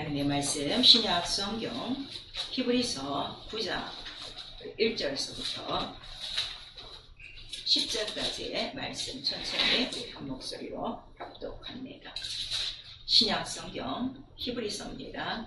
하나님의 말씀 신약 성경 히브리서 9장 1절서부터 10절까지의 말씀 천천히 우리 한 목소리로 합독합니다. 신약 성경 히브리서입니다.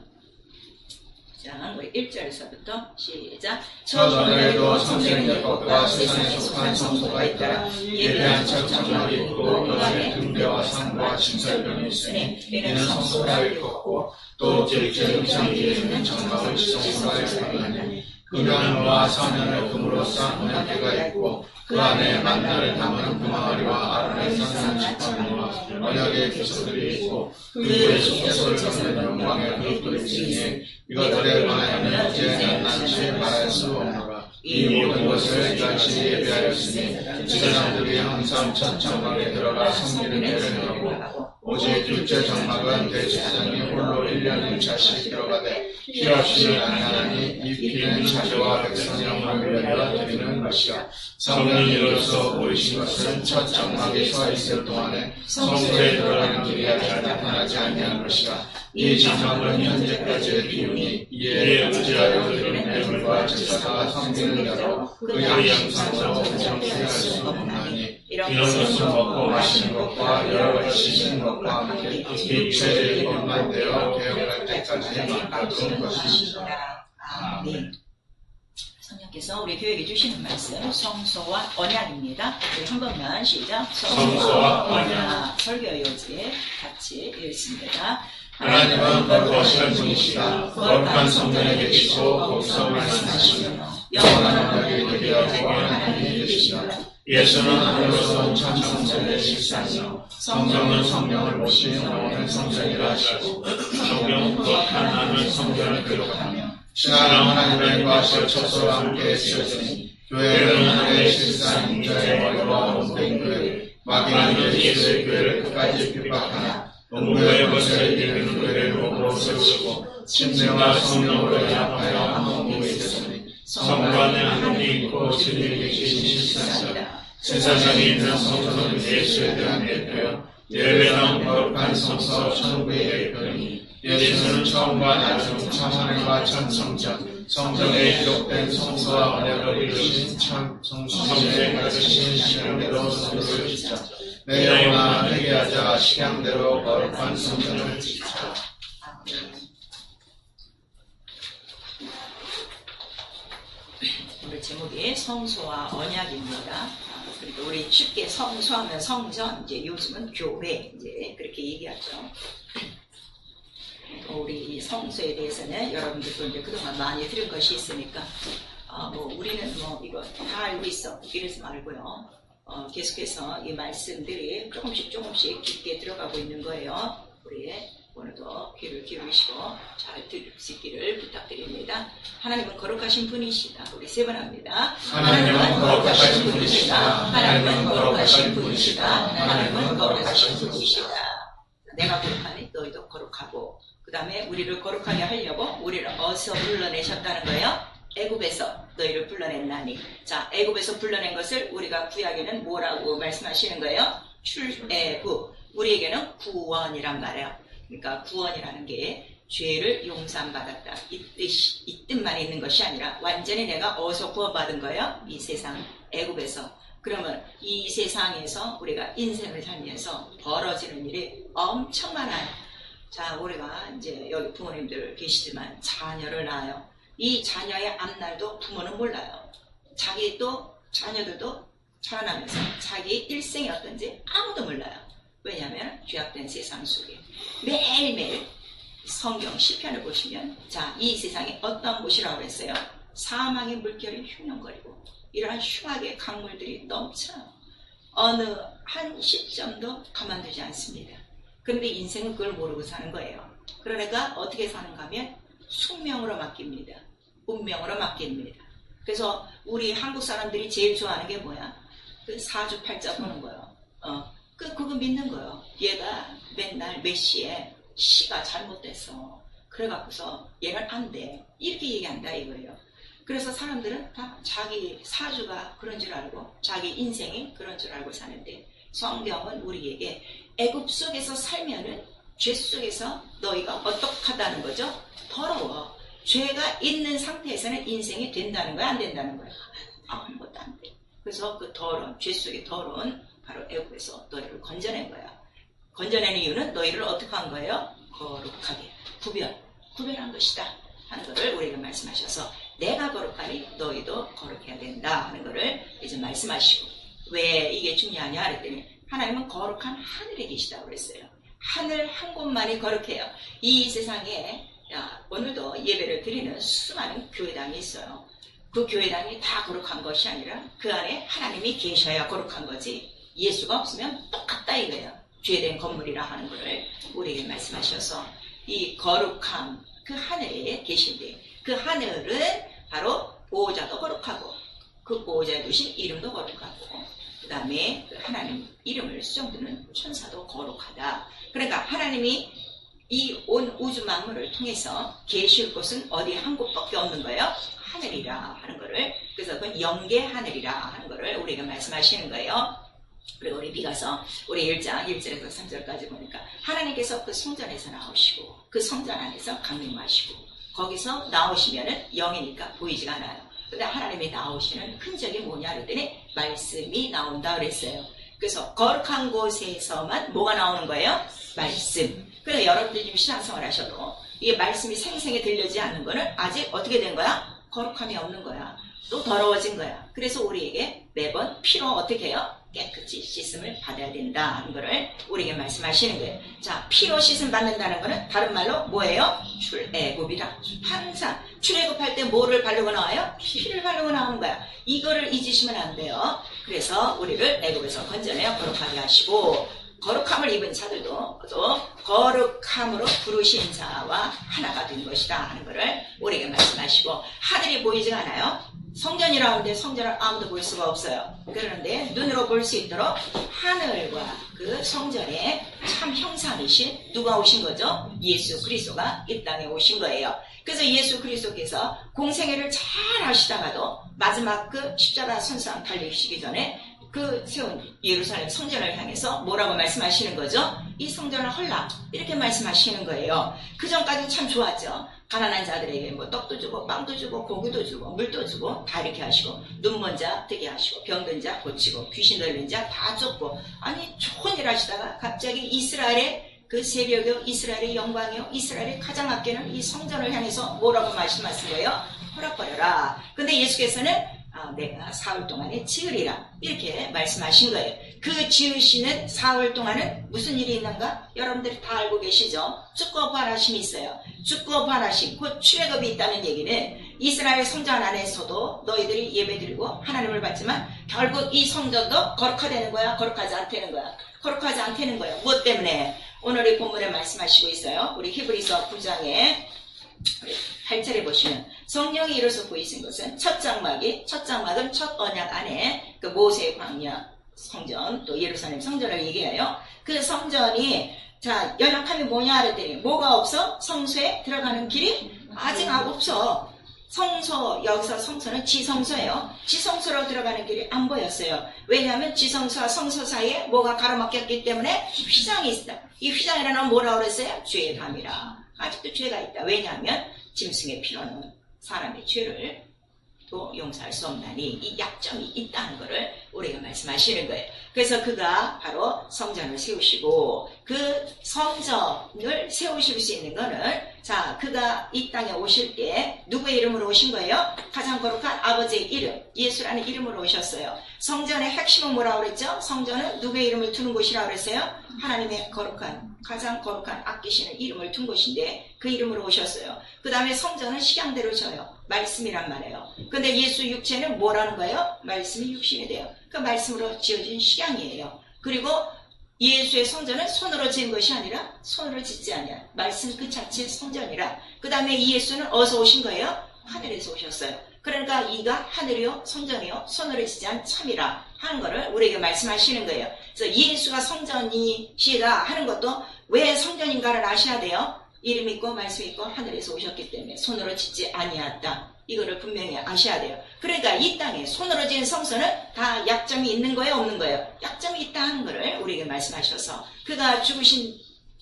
자, 우리 1절에서부터 시작. 저전에도 성경의 것과 세상에 속한 성소가 있더라. 예배한 첫 장막이 있고 그 안에 등대와 상과 진설병이 있으니 이는 성소가 일컫고 또 제 영장 위에 있는 장막을 성소가 일컫나니 그가 노아 4년을 금으로 쌓은 언약궤가 있고 그 안에 만나를 담은 금항아리와 아론의 상한 지팡이와 언약의 기초들이 있고 그 위에 속죄소를 담는 영광의 그릇들이 있으니 이것들에 관하여는 이제 낱낱이 말할 수 없노라. 이 모든 것을 같이 예배하였으니 지사장들이 항상 첫 장막에 들어가 섬기는 예를 하고 오직 둘째 장막은 대제사장이 홀로 1년 1차씩 들어가되 피 없이는 아니하나니 이 피는 자녀와 백성의 영광을 위하여 드리는 것이라. 성령이 이로써 보이신 것은 첫 장막에 서 있을 동안에 성소에 들어가는 길이 잘 나타나지 아니한 것이라. 이 장막은 현재까지의 비용이 이에 의지하여 드리는 예물과 제사가 섬기는 대로 그 양상으로 정피할 수 없나니 이런 것은 먹고 마시는 것과 여러 가지 씻는 것과 함께 육체의 것만 되어 개혁할 때까지 망가둔 것이니라. 아멘. 성령께서 우리 교회에 주시는 말씀 성소와 언약입니다. 우리 한 번만 시작. 성소와 언약. 설교 요지 같이 읽습니다. 하나님은 거룩하신 분이시다. 거룩한 성전에 계시고 거기서 말씀하시며 영원한 언약이 되게 하고 하나님이 되시다. 예수는 하늘로서 온 참 성전의 실상이요 성령은 성령을 모신 영원한 성전이라 하시고 성경은 거룩한 하늘 성전을 기록하며 신하는 하나님의 과실 처소와 함께 지어지니 교회는 하나님의 실상 인자의 머리와 몸된 교회를 마귀는 예수의 교회를 끝까지 핍박하나 농부의 것을 이기는 교회를 목으로 세우시고 침례와 성령으로 연합하여 한 몸이 되시니 성관은 하나님이 있고 진리를 계신 실상이다. 세상에 있는 성소는 예수에 대한 예표요 예배는 거룩한 성소 천국의 예표니 예수는 처음과 나중 참하늘과 참 성전 성전에 기록된 성소와 언약을 이루신 참 성신에 가르치신 시간대로 성소를 짓자. 내 영혼아 회개하자. 시간대로 거룩한 성전을 짓자. 오늘 제목이 성소와 언약입니다. 그러니까 우리 쉽게 성소하면 성전, 이제 요즘은 교회 이제 그렇게 얘기하죠. 우리 이 성소에 대해서는 여러분들도 이제 그동안 많이 들은 것이 있으니까 뭐 우리는 뭐 이거 다 알고 있어 이러지 말고요. 계속해서 이 말씀들이 조금씩 깊게 들어가고 있는 거예요. 우리 오늘도 귀를 기울이시고 잘 들을 수 있기를 부탁드립니다. 하나님은 거룩하신 분이시다. 우리 세 번 합니다. 하나님은 거룩하신 분이시다. 하나님은 거룩하신 분이시다. 하나님은 거룩하신 분이시다. 내가 거룩하니 너희도 거룩하고 그 다음에 우리를 거룩하게 하려고 우리를 어디서 불러내셨다는 거예요? 애굽에서 너희를 불러냈나니. 자, 애굽에서 불러낸 것을 우리가 구약에는 뭐라고 말씀하시는 거예요? 출애굽. 우리에게는 구원이란 말이에요. 그러니까 구원이라는 게 죄를 용서받았다. 이 뜻만 있는 것이 아니라 완전히 내가 어디서 구원받은 거예요? 이 세상 애굽에서. 그러면 이 세상에서 우리가 인생을 살면서 벌어지는 일이 엄청 많아요. 자, 우리가 이제 여기 부모님들 계시지만 자녀를 낳아요. 이 자녀의 앞날도 부모는 몰라요. 자기 또 자녀들도 자라나면서 자기 일생이 어떤지 아무도 몰라요. 왜냐하면 죄악된 세상 속에 매일매일 성경 시편을 보시면 자, 이 세상이 어떤 곳이라고 했어요? 사망의 물결이 흉흉거리고 이러한 흉악의 강물들이 넘쳐요. 어느 한 시점도 가만두지 않습니다. 그런데 인생은 그걸 모르고 사는 거예요. 그러니까 어떻게 사는가 하면 숙명으로 맡깁니다. 운명으로 맡깁니다. 그래서 우리 한국 사람들이 제일 좋아하는 게 뭐야? 그 사주팔자 보는 거예요. 그거 믿는 거예요. 얘가 맨날 몇 시에 시가 잘못됐어. 그래갖고서 얘는 안 돼. 이렇게 얘기한다 이거예요. 그래서 사람들은 다 자기 사주가 그런 줄 알고 자기 인생이 그런 줄 알고 사는데 성경은 우리에게 애굽 속에서 살면은 죄 속에서 너희가 어떡하다는 거죠? 더러워. 죄가 있는 상태에서는 인생이 된다는 거야, 안 된다는 거야? 아무것도 안 돼. 그래서 그 더러운, 죄 속의 더러운 바로 애굽에서 너희를 건져낸 거야. 건져낸 이유는 너희를 어떻게 한 거예요? 거룩하게. 구별한 것이다 하는 것을 우리에게 말씀하셔서 내가 거룩하니 너희도 거룩해야 된다 하는 것을 이제 말씀하시고, 왜 이게 중요하냐 그랬더니 하나님은 거룩한 하늘에 계시다고 그랬어요. 하늘 한 곳만이 거룩해요. 이 세상에 오늘도 예배를 드리는 수많은 교회당이 있어요. 그 교회당이 다 거룩한 것이 아니라 그 안에 하나님이 계셔야 거룩한 거지, 예수가 없으면 똑같다 이거예요. 죄된 건물이라 하는 것을 우리에게 말씀하셔서 이 거룩함, 그 하늘에 계신데 그 하늘은 바로 보호자도 거룩하고 그 보호자에 두신 이름도 거룩하고 그 다음에 그 하나님 이름을 수종드는 천사도 거룩하다. 그러니까 하나님이 이 온 우주 만물을 통해서 계실 곳은 어디 한 곳밖에 없는 거예요? 하늘이라 하는 거를. 그래서 그건 영계 하늘이라 하는 거를 우리에게 말씀하시는 거예요. 그리고 우리 비가서 우리 1장 1절에서 3절까지 보니까 하나님께서 그 성전에서 나오시고 그 성전 안에서 강림하시고 거기서 나오시면은 영이니까 보이지가 않아요. 근데 하나님이 나오시는 흔적이 뭐냐 그랬더니 말씀이 나온다 그랬어요. 그래서 거룩한 곳에서만 뭐가 나오는 거예요? 말씀. 그래서 여러분들이 지금 신앙생활 하셔도 이 말씀이 생생히 들려지지 않는 거는 아직 어떻게 된 거야? 거룩함이 없는 거야. 또 더러워진 거야. 그래서 우리에게 매번 피로 어떻게 해요? 깨끗이 씻음을 받아야 된다 하는 거를 우리에게 말씀하시는 거예요. 자, 피로 씻음 받는다는 거는 다른 말로 뭐예요? 출애굽이다. 항상 출애굽할 때 뭐를 바르고 나와요? 피를 바르고 나오는 거야. 이거를 잊으시면 안 돼요. 그래서 우리를 애굽에서 건져내어 거룩하게 하시고, 거룩함을 입은 자들도 또 거룩함으로 부르신 자와 하나가 된 것이다 하는 것을 우리에게 말씀하시고, 하늘이 보이지가 않아요. 성전이라고 하는데 성전을 아무도 볼 수가 없어요. 그러는데 눈으로 볼 수 있도록 하늘과 그 성전의 참 형상이신 누가 오신 거죠? 예수 그리스도가 이 땅에 오신 거예요. 그래서 예수 그리스도께서 공생애를 잘 하시다가도 마지막 그 십자가 선상 달리시기 전에 그 세운 예루살렘 성전을 향해서 뭐라고 말씀하시는 거죠? 이 성전을 헐라 이렇게 말씀하시는 거예요. 그 전까지는 참 좋았죠. 가난한 자들에게 뭐 떡도 주고 빵도 주고 고기도 주고 물도 주고 다 이렇게 하시고, 눈먼 자 뜨게 하시고 병든 자 고치고 귀신 들린 자 다 쫓고, 아니 좋은 일 하시다가 갑자기 이스라엘의 그 세력이요, 이스라엘의 영광이요, 이스라엘의 가장 아끼는 이 성전을 향해서 뭐라고 말씀하신 거예요? 허락버려라. 근데 예수께서는 내가 사흘 동안에 지으리라 이렇게 말씀하신 거예요. 그 지으시는 사흘 동안은 무슨 일이 있는가? 여러분들이 다 알고 계시죠? 죽고 부활하심이 있어요. 죽고 부활하심, 곧 출애굽이 있다는 얘기는 이스라엘 성전 안에서도 너희들이 예배드리고 하나님을 받지만 결국 이 성전도 거룩하다는 거야? 거룩하지 않다는 거야? 거룩하지 않다는 거예요. 무엇 때문에? 오늘 이 본문에 말씀하시고 있어요. 우리 히브리서 9장에 8절에 보시면 성령이 이로써 보이신 것은 첫 장막은 첫 언약 안에 그 모세의 광야 성전, 또 예루살렘 성전을 얘기해요. 그 성전이 자 연약함이 뭐냐 그랬더니 뭐가 없어? 성소에 들어가는 길이 아직 없어. 성소, 여기서 성소는 지성소예요. 지성소로 들어가는 길이 안 보였어요. 왜냐하면 지성소와 성소 사이에 뭐가 가로막혔기 때문에 휘장이 있다. 이 휘장이라는 뭐라고 그랬어요? 죄의 담이라. 아직도 죄가 있다. 왜냐하면 짐승의 피로는 사람의 죄를 또 용서할 수 없나니 이 약점이 있다는 것을 우리가 말씀하시는 거예요. 그래서 그가 바로 성전을 세우시고, 그 성전을 세우실 수 있는 거는 자 그가 이 땅에 오실 때 누구의 이름으로 오신 거예요? 가장 거룩한 아버지의 이름, 예수라는 이름으로 오셨어요. 성전의 핵심은 뭐라고 그랬죠? 성전은 누구의 이름을 두는 곳이라고 그랬어요? 하나님의 거룩한, 가장 거룩한 아끼시는 이름을 둔 곳인데 그 이름으로 오셨어요. 그 다음에 성전은 식양대로 져요. 말씀이란 말이에요. 근데 예수 육체는 뭐라는 거예요? 말씀이 육신이 돼요. 그 말씀으로 지어진 식양이에요. 그리고 예수의 성전은 손으로 지은 것이 아니라 손으로 짓지 아니야. 말씀 그 자체의 성전이라. 그 다음에 이 예수는 어디서 오신 거예요? 하늘에서 오셨어요. 그러니까 이가 하늘이요 성전이요 손으로 짓지 않은 참이라 하는 거를 우리에게 말씀하시는 거예요. 그래서 예수가 성전이시다 하는 것도 왜 성전인가를 아셔야 돼요. 이름 있고 말씀 있고 하늘에서 오셨기 때문에 손으로 짓지 아니하다. 이거를 분명히 아셔야 돼요. 그러니까 이 땅에 손으로 지은 성소는 다 약점이 있는 거예요, 없는 거예요? 약점이 있다 하는 거를 우리에게 말씀하셔서, 그가 죽으신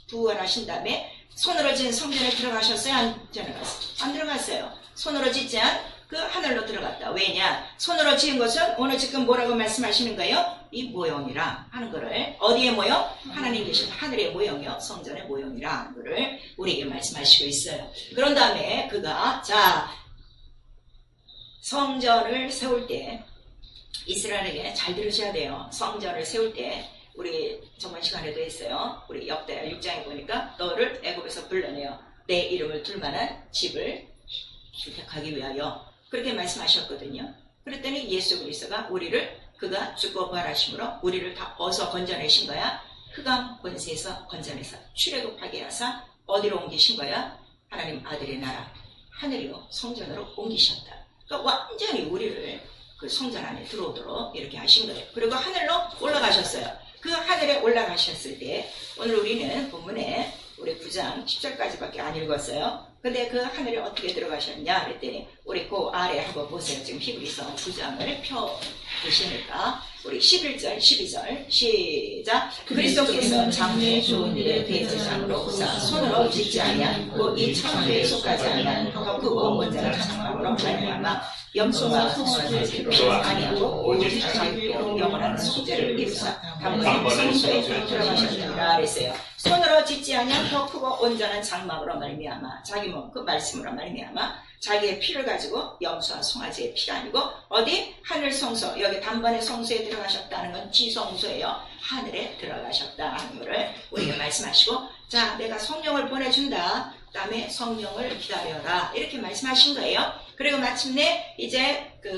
부활하신 다음에 손으로 지은 성전에 들어가셨어요? 안 들어갔어요? 안 들어갔어요. 손으로 짓지 않은 그 하늘로 들어갔다. 왜냐? 손으로 지은 것은 오늘 지금 뭐라고 말씀하시는 거예요? 이 모형이라 하는 거를. 어디의 모형? 하나님 계신 하늘의 모형이요, 성전의 모형이라 하는 거를 우리에게 말씀하시고 있어요. 그런 다음에 그가 자 성전을 세울 때 이스라엘에게 잘 들으셔야 돼요. 성전을 세울 때 우리 저번 시간에도 했어요. 우리 역대하 6장에 보니까 너를 애굽에서 불러내어 내 이름을 둘 만한 집을 주택하기 위하여 그렇게 말씀하셨거든요. 그랬더니 예수 그리스도가 우리를 그가 죽고 부활하심으로 우리를 다 어서 건져내신 거야. 흑암 권세에서 건져내서 출애굽하게 하사 어디로 옮기신 거야? 하나님 아들의 나라 하늘이요 성전으로 옮기셨다. 그러니까 완전히 우리를 그 성전 안에 들어오도록 이렇게 하신 거예요. 그리고 하늘로 올라가셨어요. 그 하늘에 올라가셨을 때 오늘 우리는 본문에 우리 9장 10절까지밖에 안 읽었어요. 근데 그 하늘에 어떻게 들어가셨냐 그랬더니 우리 그 아래 한번 보세요. 지금 히브리서 9장을 펴 보시니까 우리 11절 12절 시작. 그리스도께서 장래의 좋은 일의 대제사장으로 오사 손으로 짓지 아니하고 이 천주에 속하지 아니한 더 크고 온전한 장막으로 말미암아 염소와 소를 지키고 아니하고 오직 자기로 영원한 속죄를 이루사 단번에 성소에 들어가셨느니라 그랬어요. 손으로 짓지 아니한 더 크고 온전한 장막으로 말미암아 자기 몸 그 말씀으로 말미암아 자기의 피를 가지고 염소와 송아지의 피가 아니고 어디? 하늘 성소. 여기 단번에 성소에 들어가셨다는 건 지성소예요. 하늘에 들어가셨다 하는 거를 우리가 말씀하시고 자 내가 성령을 보내준다. 그 다음에 성령을 기다려라 이렇게 말씀하신 거예요. 그리고 마침내 이제 그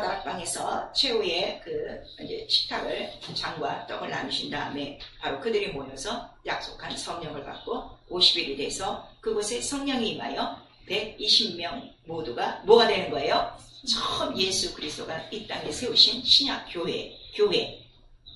마가다락방에서 최후의 그 이제 식탁을 장과 떡을 나누신 다음에 바로 그들이 모여서 약속한 성령을 받고 50일이 돼서 그곳에 성령이 임하여 120명 모두가 뭐가 되는 거예요? 처음 예수 그리스도가 이 땅에 세우신 신약 교회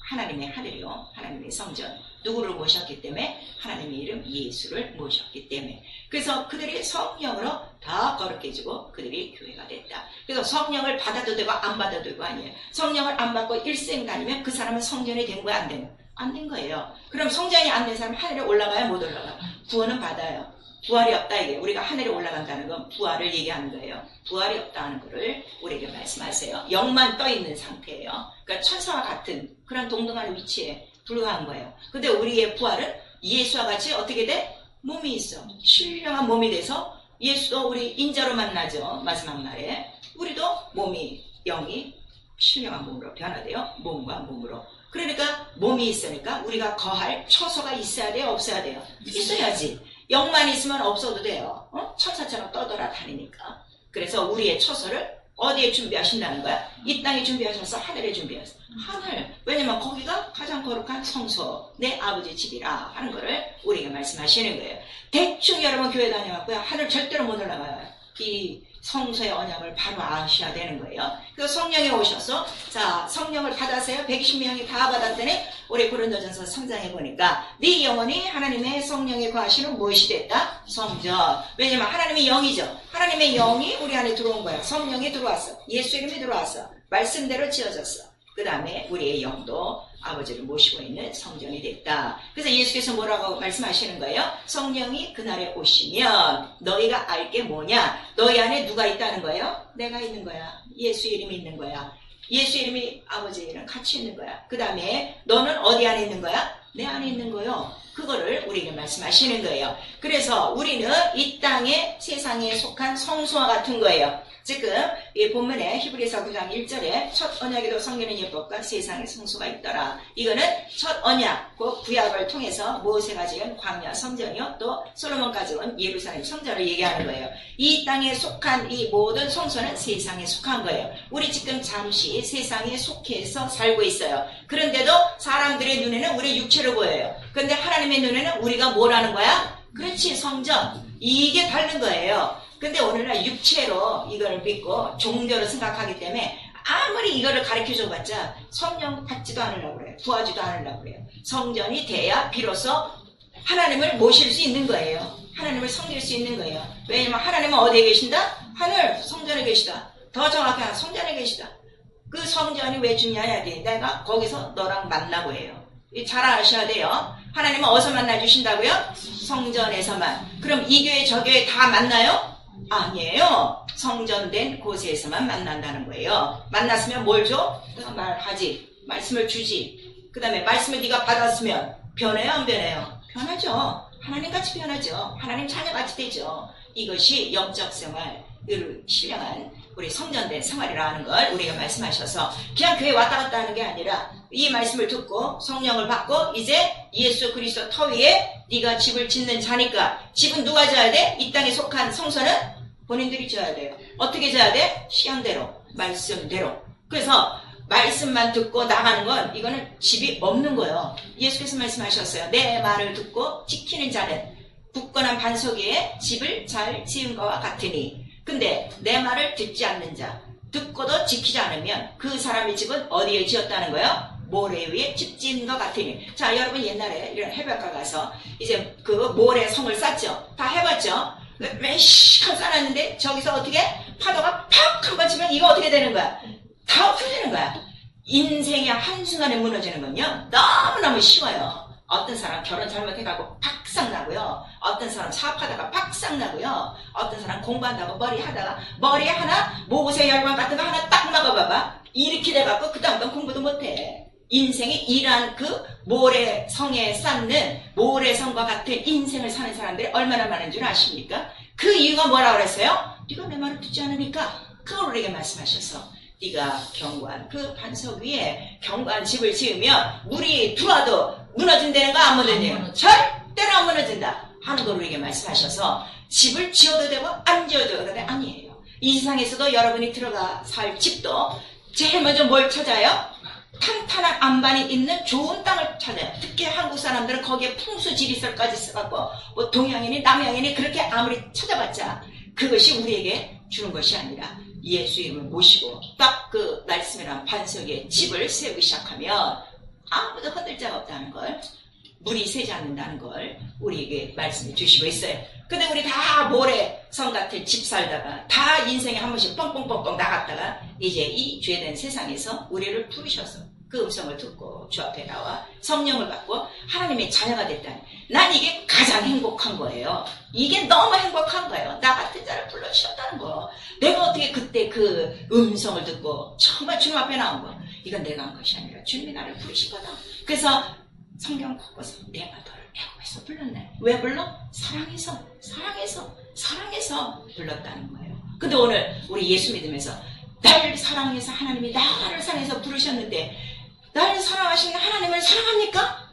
하나님의 하늘이요 하나님의 성전 누구를 모셨기 때문에 하나님의 이름 예수를 모셨기 때문에 그래서 그들이 성령으로 다 거룩해지고 그들이 교회가 됐다. 그래서 성령을 받아도 되고 안 받아도 되고 아니에요. 성령을 안 받고 일생 다니면 그 사람은 성전이 된 거야 안 된 거야? 안 된 거예요. 그럼 성전이 안 된 사람은 하늘에 올라가야 못 올라가? 구원은 받아요. 부활이 없다 이게 우리가 하늘에 올라간다는 건 부활을 얘기하는 거예요. 부활이 없다는 거를 우리에게 말씀하세요. 영만 떠 있는 상태예요. 그러니까 천사와 같은 그런 동등한 위치에 불과한 거예요. 근데 우리의 부활은 예수와 같이 어떻게 돼? 몸이 있어. 신령한 몸이 돼서 예수도 우리 인자로 만나죠. 마지막 날에 우리도 몸이 영이 신령한 몸으로 변화돼요. 몸과 몸으로. 그러니까 몸이 있으니까 우리가 거할 처소가 있어야 돼요? 없어야 돼요? 있어야지. 영만 있으면 없어도 돼요. 천사처럼 떠돌아다니니까. 그래서 우리의 처소를 어디에 준비하신다는 거야? 이 땅에 준비하셔서 하늘에 준비하셔서 하늘. 왜냐면 거기가 가장 거룩한 성소 내 아버지 집이라 하는 거를 우리에게 말씀하시는 거예요. 대충 여러분 교회 다녀왔고요. 하늘 절대로 못 올라가요. 이 성소의 언약을 바로 아셔야 되는 거예요. 그래서 성령이 오셔서 자 성령을 받아서요. 120명이 다 받았더니 우리 고린도전서 3장에 보니까 네 영혼이 하나님의 성령에 거하시는 무엇이 됐다? 성전. 왜냐면 하나님의 영이죠. 하나님의 영이 우리 안에 들어온 거야. 성령이 들어왔어. 예수 이름이 들어왔어. 말씀대로 지어졌어. 그 다음에 우리의 영도 아버지를 모시고 있는 성전이 됐다. 그래서 예수께서 뭐라고 말씀하시는 거예요? 성령이 그날에 오시면 너희가 알 게 뭐냐? 너희 안에 누가 있다는 거예요? 내가 있는 거야. 예수 이름이 있는 거야. 예수 이름이 아버지 이름 같이 있는 거야. 그 다음에 너는 어디 안에 있는 거야? 내 안에 있는 거요. 그거를 우리에게 말씀하시는 거예요. 그래서 우리는 이 땅에 세상에 속한 성소와 같은 거예요. 지금 이 본문에 히브리서 9장 1절에 첫 언약에도 성기는 예법과 세상의 성소가 있더라. 이거는 첫 언약, 그 구약을 통해서 모세가 지은 광야 성전이요 또 솔로몬까지 온 예루살렘 성전을 얘기하는 거예요. 이 땅에 속한 이 모든 성소는 세상에 속한 거예요. 우리 지금 잠시 세상에 속해서 살고 있어요. 그런데도 사람들의 눈에는 우리 육체로 보여요. 그런데 하나님의 눈에는 우리가 뭐라는 거야? 그렇지, 성전. 이게 다른 거예요. 근데 오늘날 육체로 이걸 믿고 종교로 생각하기 때문에 아무리 이거를 가르쳐줘 봤자 성령 받지도 않으려고 그래요. 구하지도 않으려고 그래요. 성전이 돼야 비로소 하나님을 모실 수 있는 거예요. 하나님을 섬길 수 있는 거예요. 왜냐면 하나님은 어디에 계신다? 하늘 성전에 계시다. 더 정확히 하면 성전에 계시다. 그 성전이 왜 중요하냐? 내가 거기서 너랑 만나고 해요. 잘 아셔야 돼요. 하나님은 어디서 만나주신다고요? 성전에서만. 그럼 이 교회 저 교회 다 만나요? 아니에요. 성전된 곳에서만 만난다는 거예요. 만났으면 뭘 줘? 내가 말하지. 말씀을 주지. 그 다음에 말씀을 네가 받았으면 변해요 안 변해요? 변하죠. 하나님같이 변하죠. 하나님 자녀같이 되죠. 이것이 영적 생활을 신령한 우리 성전된 생활이라는 걸 우리가 말씀하셔서 그냥 교회 왔다 갔다 하는 게 아니라 이 말씀을 듣고 성령을 받고 이제 예수 그리스도 터 위에 네가 집을 짓는 자니까 집은 누가 져야 돼? 이 땅에 속한 성소는 본인들이 져야 돼요. 어떻게 져야 돼? 시간대로, 말씀대로. 그래서 말씀만 듣고 나가는 건 이거는 집이 없는 거예요. 예수께서 말씀하셨어요. 내 말을 듣고 지키는 자는 굳건한 반석 위에 집을 잘 지은 것과 같으니. 근데 내 말을 듣지 않는 자, 듣고도 지키지 않으면 그 사람의 집은 어디에 지었다는 거예요? 모래 위에 집 지은 것 같으니. 자, 여러분 옛날에 이런 해변가 가서 이제 그 모래 성을 쌓죠. 다 해봤죠? 맨시간 쌓았는데 저기서 어떻게 파도가 팍 한 번 치면 이거 어떻게 되는 거야? 다 없어지는 거야. 인생의 한순간에 무너지는 건요 너무너무 쉬워요. 어떤 사람 결혼 잘못해가고 팍상 나고요. 어떤 사람 사업하다가 팍상 나고요. 어떤 사람 공부한다고 머리 하다가 머리에 하나 모세 열망 같은 거 하나 딱 막아봐봐. 이렇게 돼갖고 그 다음부터 공부도 못해. 인생이 이러한 그 모래성에 쌓는 모래성과 같은 인생을 사는 사람들이 얼마나 많은 줄 아십니까? 그 이유가 뭐라고 그랬어요? 네가 내 말을 듣지 않으니까. 그걸 우리에게 말씀하셔서 네가 견고한 그 반석 위에 견고한 집을 지으면 물이 들어와도 무너진다는 거 안 무너지냐? 절대로 안 무너진다 하는 걸 우리에게 말씀하셔서 집을 지어도 되고 안 지어도 되고 아니에요. 이 세상에서도 여러분이 들어가 살 집도 제일 먼저 뭘 찾아요? 탄탄한 안반이 있는 좋은 땅을 찾아요. 특히 한국 사람들은 거기에 풍수지리설까지 써갖고 뭐 동양인이 남양인이 그렇게 아무리 찾아봤자 그것이 우리에게 주는 것이 아니라 예수 이름을 모시고 딱 그 말씀이란 반석에 집을 세우기 시작하면 아무도 흔들 자가 없다는 걸, 물이 새지 않는다는 걸 우리에게 말씀해 주시고 있어요. 근데 우리 다 모래성 같은 집 살다가 다 인생에 한 번씩 뻥뻥뻥뻥 나갔다가 이제 이 죄된 세상에서 우리를 부르셔서 그 음성을 듣고 주 앞에 나와 성령을 받고 하나님의 자녀가 됐다니, 난 이게 가장 행복한 거예요. 이게 너무 행복한 거예요. 나 같은 자를 불러주셨다는 거. 내가 어떻게 그때 그 음성을 듣고 정말 주님 앞에 나온 거, 이건 내가 한 것이 아니라 주님이 나를 부르시거든. 그래서 성경 보고서 내가 너를 애굽에서 불렀네. 왜 불러? 사랑해서 불렀다는 거예요. 근데 오늘 우리 예수 믿으면서 나를 사랑해서 하나님이 나를 사랑해서 부르셨는데 나를 사랑하시는 하나님을 사랑합니까?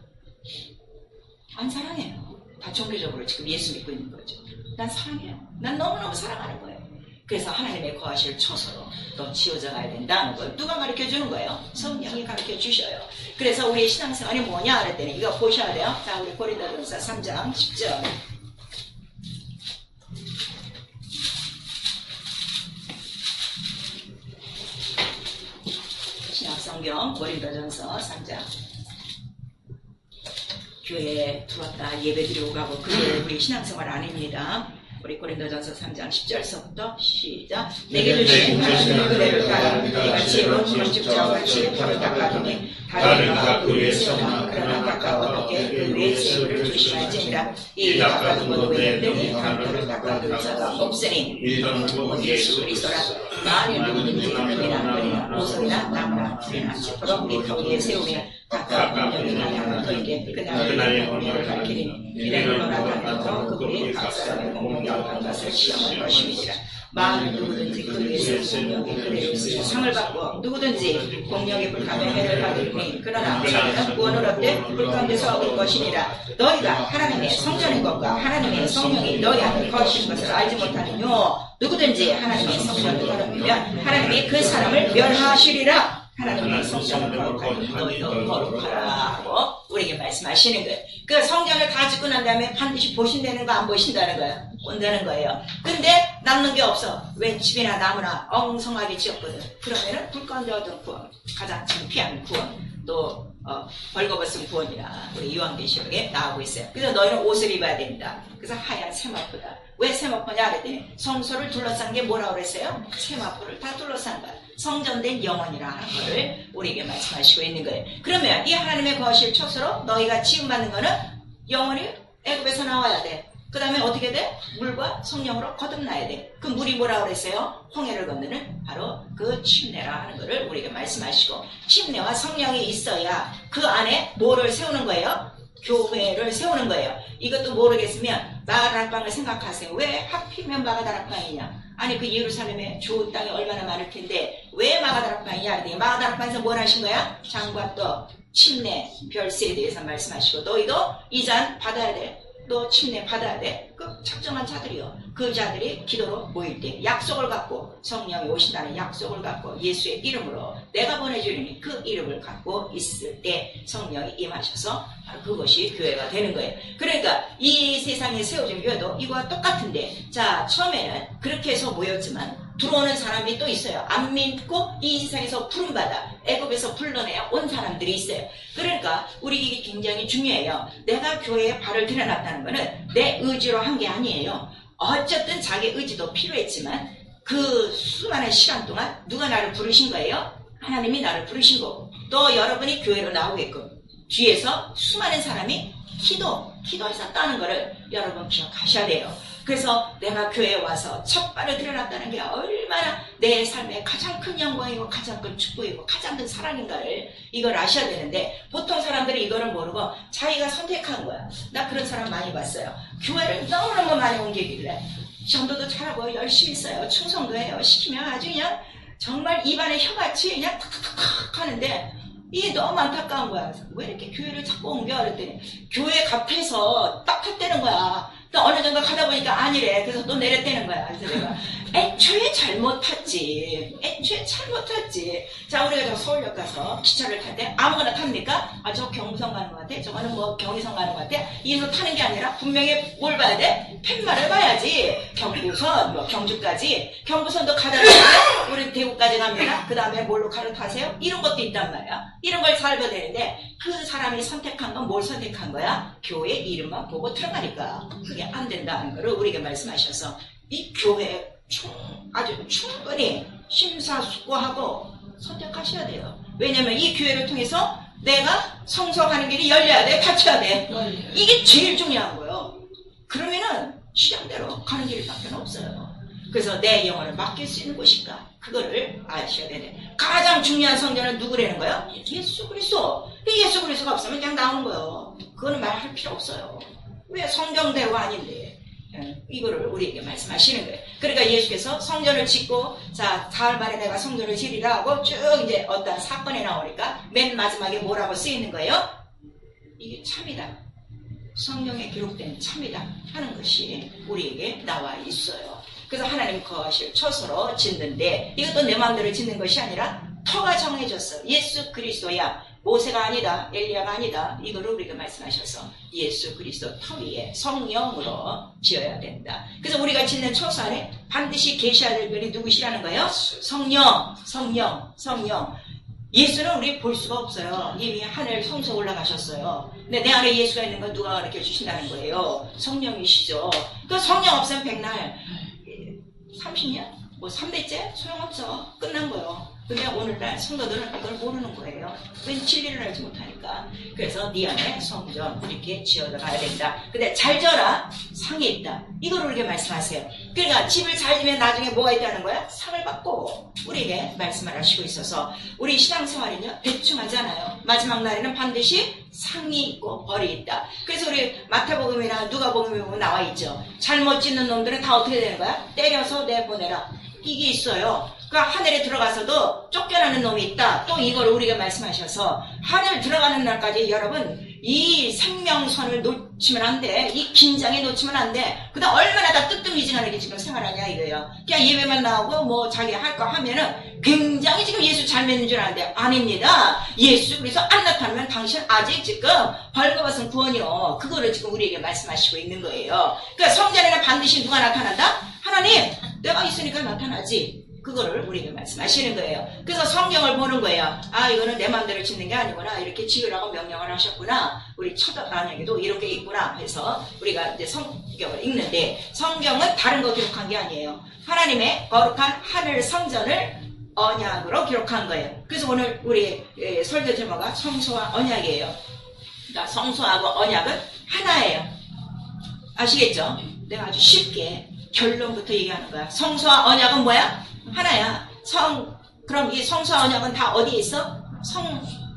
안 사랑해요. 다 종교적으로 지금 예수 믿고 있는 거죠. 난 사랑해요. 난 너무너무 사랑하는 거예요. 그래서 하나님의 거하실 처소로 또 지어져 가야 된다는 걸 누가 가르쳐 주는 거예요? 성령이 가르쳐 주셔요. 그래서 우리의 신앙생활이 뭐냐 그랬더니 이거 보셔야 돼요. 자, 우리 고린도전서 3장 10절. 신약성경 고린도전서 3장. 교회에 들어왔다 예배드리고 가고 그게 우리 신앙생활 아닙니다. 우리 고린도전서 3장 10절서부터 시작. 내게 주신 하나님의 은혜를 따라 내가 지혜로운 건축자와 같이 벽을 닦아두니 다른 이가 그 위에 세우나 그러나 각각 어떻게 그 위에 세우를 조심할지니라. 이 닦아둔 것 외에는 다른 벽을 닦아둘 자가 없으니 곧 예수 그리스도라. 만일 누구든지 은이나 모성이나 나무나 풀이나 짚으로 우리 터 위에 세우며 각각 공력이나 양을 더이게 그날의 공력을 밝히리니 이래로 나타내서 그분이 각 사람의 공력이 어떤 것을 시험할 것입니다. 만일 누구든지 그 위에서 공력이 그대로 쓰여 상을 받고 누구든지 공력이 불가면 해를 받으니 그러나 자기는 구원을 얻되 불가운데서 얻을 것이니라. 너희가 하나님의 성전인 것과 하나님의 성령이 너희 안에 거하시는 것을 알지 못하느뇨. 누구든지 하나님의 성전을 더럽히면 하나님이 그 사람을 멸하시리라. 하나님의 성전을 거룩하니 너희도 거룩하라 하고 우리에게 말씀하시는 거예요. 그 성전을 다 짓고 난 다음에 반드시 보신다는 거 안 보신다는 거예요? 온다는 거예요. 근데 남는 게 없어. 왜 집이나 나무나 엉성하게 지었거든. 그러면은 불 가운데 얻은 구원, 가장 창피한 구원, 또 벌거벗은 구원이라 우리 요한계시록에 나오고 있어요. 그래서 너희는 옷을 입어야 된다. 그래서 하얀 세마포다. 왜 세마포냐 그랬더니 성소를 둘러싼 게 뭐라고 그랬어요? 세마포를 다 둘러싼 거야. 성전된 영혼이라 하는 거를 우리에게 말씀하시고 있는 거예요. 그러면 이 하나님의 거하실 처소로 너희가 지음받는 거는 영혼이 애굽에서 나와야 돼. 그 다음에 어떻게 돼? 물과 성령으로 거듭나야 돼. 그 물이 뭐라고 그랬어요? 홍해를 건너는 바로 그 침례라 하는 것을 우리에게 말씀하시고, 침례와 성령이 있어야 그 안에 뭐를 세우는 거예요? 교회를 세우는 거예요. 이것도 모르겠으면 마가다락방을 생각하세요. 왜 하필이면 마가다락방이냐? 아니 그 예루살렘에 좋은 땅이 얼마나 많을 텐데 왜 마가다락방이냐? 마가다락방에서 뭘 하신 거야? 장과 떡, 침례, 별세에 대해서 말씀하시고, 너희도 이 잔 받아야 돼. 너 침례 받아야 돼. 그 작정한 자들이요. 그 자들이 기도로 모일 때 약속을 갖고, 성령이 오신다는 약속을 갖고 예수의 이름으로 내가 보내주리니 그 이름을 갖고 있을 때 성령이 임하셔서 바로 그것이 교회가 되는 거예요. 그러니까 이 세상에 세워진 교회도 이거와 똑같은데, 자, 처음에는 그렇게 해서 모였지만 들어오는 사람이 또 있어요. 안 믿고 이 세상에서 부름받아 애굽에서 불러내야 온 사람들이 있어요. 그러니까 우리 이게 굉장히 중요해요. 내가 교회에 발을 들여놨다는 거는 내 의지로 한 게 아니에요. 어쨌든 자기 의지도 필요했지만 그 수많은 시간 동안 누가 나를 부르신 거예요? 하나님이 나를 부르신 거고, 또 여러분이 교회로 나오게끔 뒤에서 수많은 사람이 기도하셨다는 것을 여러분 기억하셔야 돼요. 그래서 내가 교회에 와서 첫 발을 들여놨다는 게 얼마나 내 삶의 가장 큰 영광이고 가장 큰 축복이고 가장 큰 사랑인가를 이걸 아셔야 되는데, 보통 사람들이 이거를 모르고 자기가 선택한 거야. 나 그런 사람 많이 봤어요. 교회를 너무너무 많이 옮기길래 전도도 잘하고 열심히 있어요. 충성도 해요. 시키면 아주 그냥 정말 입안에 혀같이 그냥 탁탁탁 하는데 이게 너무 안타까운 거야. 왜 이렇게 교회를 자꾸 옮겨? 그랬더니 교회 값해서 딱 탔다는 거야. 또 어느 정도 가다 보니까 아니래. 그래서 또 내렸다는 거야. 그래서 내가 애초에 잘못 탔지. 자, 우리가 저 서울역 가서 기차를 탈 때 아무거나 탑니까? 아, 저 경부선 가는 것 같아. 저거는 뭐 경의선 가는 것 같아. 이에서 타는 게 아니라 분명히 뭘 봐야 돼? 팻말을 봐야지. 경부선, 뭐 경주까지. 경부선도 가다 보면 우리 대구까지 갑니다. 그 다음에 뭘로 갈아타세요? 이런 것도 있단 말이야. 이런 걸 잘 봐야 되는데, 그 사람이 선택한 건 뭘 선택한 거야? 교회 이름만 보고 들어가니까 그게 안 된다는 거를 우리에게 말씀하셔서, 이 교회 아주 충분히 심사숙고하고 선택하셔야 돼요. 왜냐면 이 교회를 통해서 내가 성성하는 길이 열려야 돼, 닫혀야 돼. 이게 제일 중요한 거예요. 그러면은 시장대로 가는 길밖에 없어요. 그래서 내 영혼을 맡길 수 있는 곳인가, 그거를 아셔야 되네. 가장 중요한 성전은 누구라는 거예요? 예수 그리스도. 예수 그리스도가 없으면 그냥 나오는 거예요. 그거는 말할 필요 없어요. 왜? 성경대로가 아닌데. 이거를 우리에게 말씀하시는 거예요. 그러니까 예수께서 성전을 짓고, 자, 가을 말에 내가 성전을 지리라 하고 쭉 이제 어떤 사건이 나오니까 맨 마지막에 뭐라고 쓰이는 거예요? 이게 참이다. 성경에 기록된 참이다 하는 것이 우리에게 나와 있어요. 그래서 하나님 거하실 처소로 짓는데, 이것도 내 마음대로 짓는 것이 아니라 터가 정해졌어. 예수 그리스도야. 모세가 아니다, 엘리야가 아니다. 이거를 우리가 말씀하셔서 예수 그리스도 터 위에 성령으로 지어야 된다. 그래서 우리가 짓는 처소 안에 반드시 계셔야 될 분이 누구시라는 거예요? 성령. 예수는 우리 볼 수가 없어요. 이미 하늘 성소 올라가셨어요. 근데 내 안에 예수가 있는 건 누가 가르쳐 주신다는 거예요? 성령이시죠. 그 성령 없으면 백날 30년? 뭐 3대째? 소용없어. 끝난 거예요. 근데 오늘날 성도들은 이걸 모르는 거예요. 왠 진리를 알지 못하니까. 그래서 네 안에 성전 이렇게 지어가야 된다. 근데 잘 지어라. 상이 있다. 이걸 우리에게 말씀하세요. 그러니까 집을 잘 지면 나중에 뭐가 있다는 거야? 상을 받고 우리에게 말씀을 하시고 있어서, 우리 신앙생활은요 대충 하잖아요. 마지막 날에는 반드시 상이 있고 벌이 있다. 그래서 우리 마태복음이나 누가복음에 보면 나와 있죠. 잘못 짓는 놈들은 다 어떻게 되는 거야? 때려서 내보내라. 이게 있어요. 그러니까 하늘에 들어가서도 쫓겨나는 놈이 있다. 또 이걸 우리가 말씀하셔서, 하늘 들어가는 날까지 여러분 이 생명선을 놓치면 안 돼. 이 긴장에 놓치면 안 돼. 그다음 얼마나 다 뜨뜻미진하게 지금 생활하냐 이거예요. 그냥 예배만 나오고 뭐 자기 할 거 하면은 굉장히 지금 예수 잘 믿는 줄 아는데, 아닙니다. 예수 그래서 안 나타나면 당신 아직 지금 벌거벗은 구원이요. 그거를 지금 우리에게 말씀하시고 있는 거예요. 그러니까 성전에는 반드시 누가 나타난다? 하나님, 내가 있으니까 나타나지. 그거를 우리에게 말씀하시는 거예요. 그래서 성경을 보는 거예요. 아, 이거는 내 마음대로 짓는 게 아니구나. 이렇게 지으라고 명령을 하셨구나. 우리 첫안에게도 이런 게 있구나 해서 우리가 이제 성경을 읽는데, 성경은 다른 거 기록한 게 아니에요. 하나님의 거룩한 하늘 성전을 언약으로 기록한 거예요. 그래서 오늘 우리 설교 제목가 성소와 언약이에요. 그러니까 성소하고 언약은 하나예요. 아시겠죠? 내가 아주 쉽게 결론부터 얘기하는 거야. 성소와 언약은 뭐야? 하나야. 그럼 이 성소와 언약은 다 어디에 있어?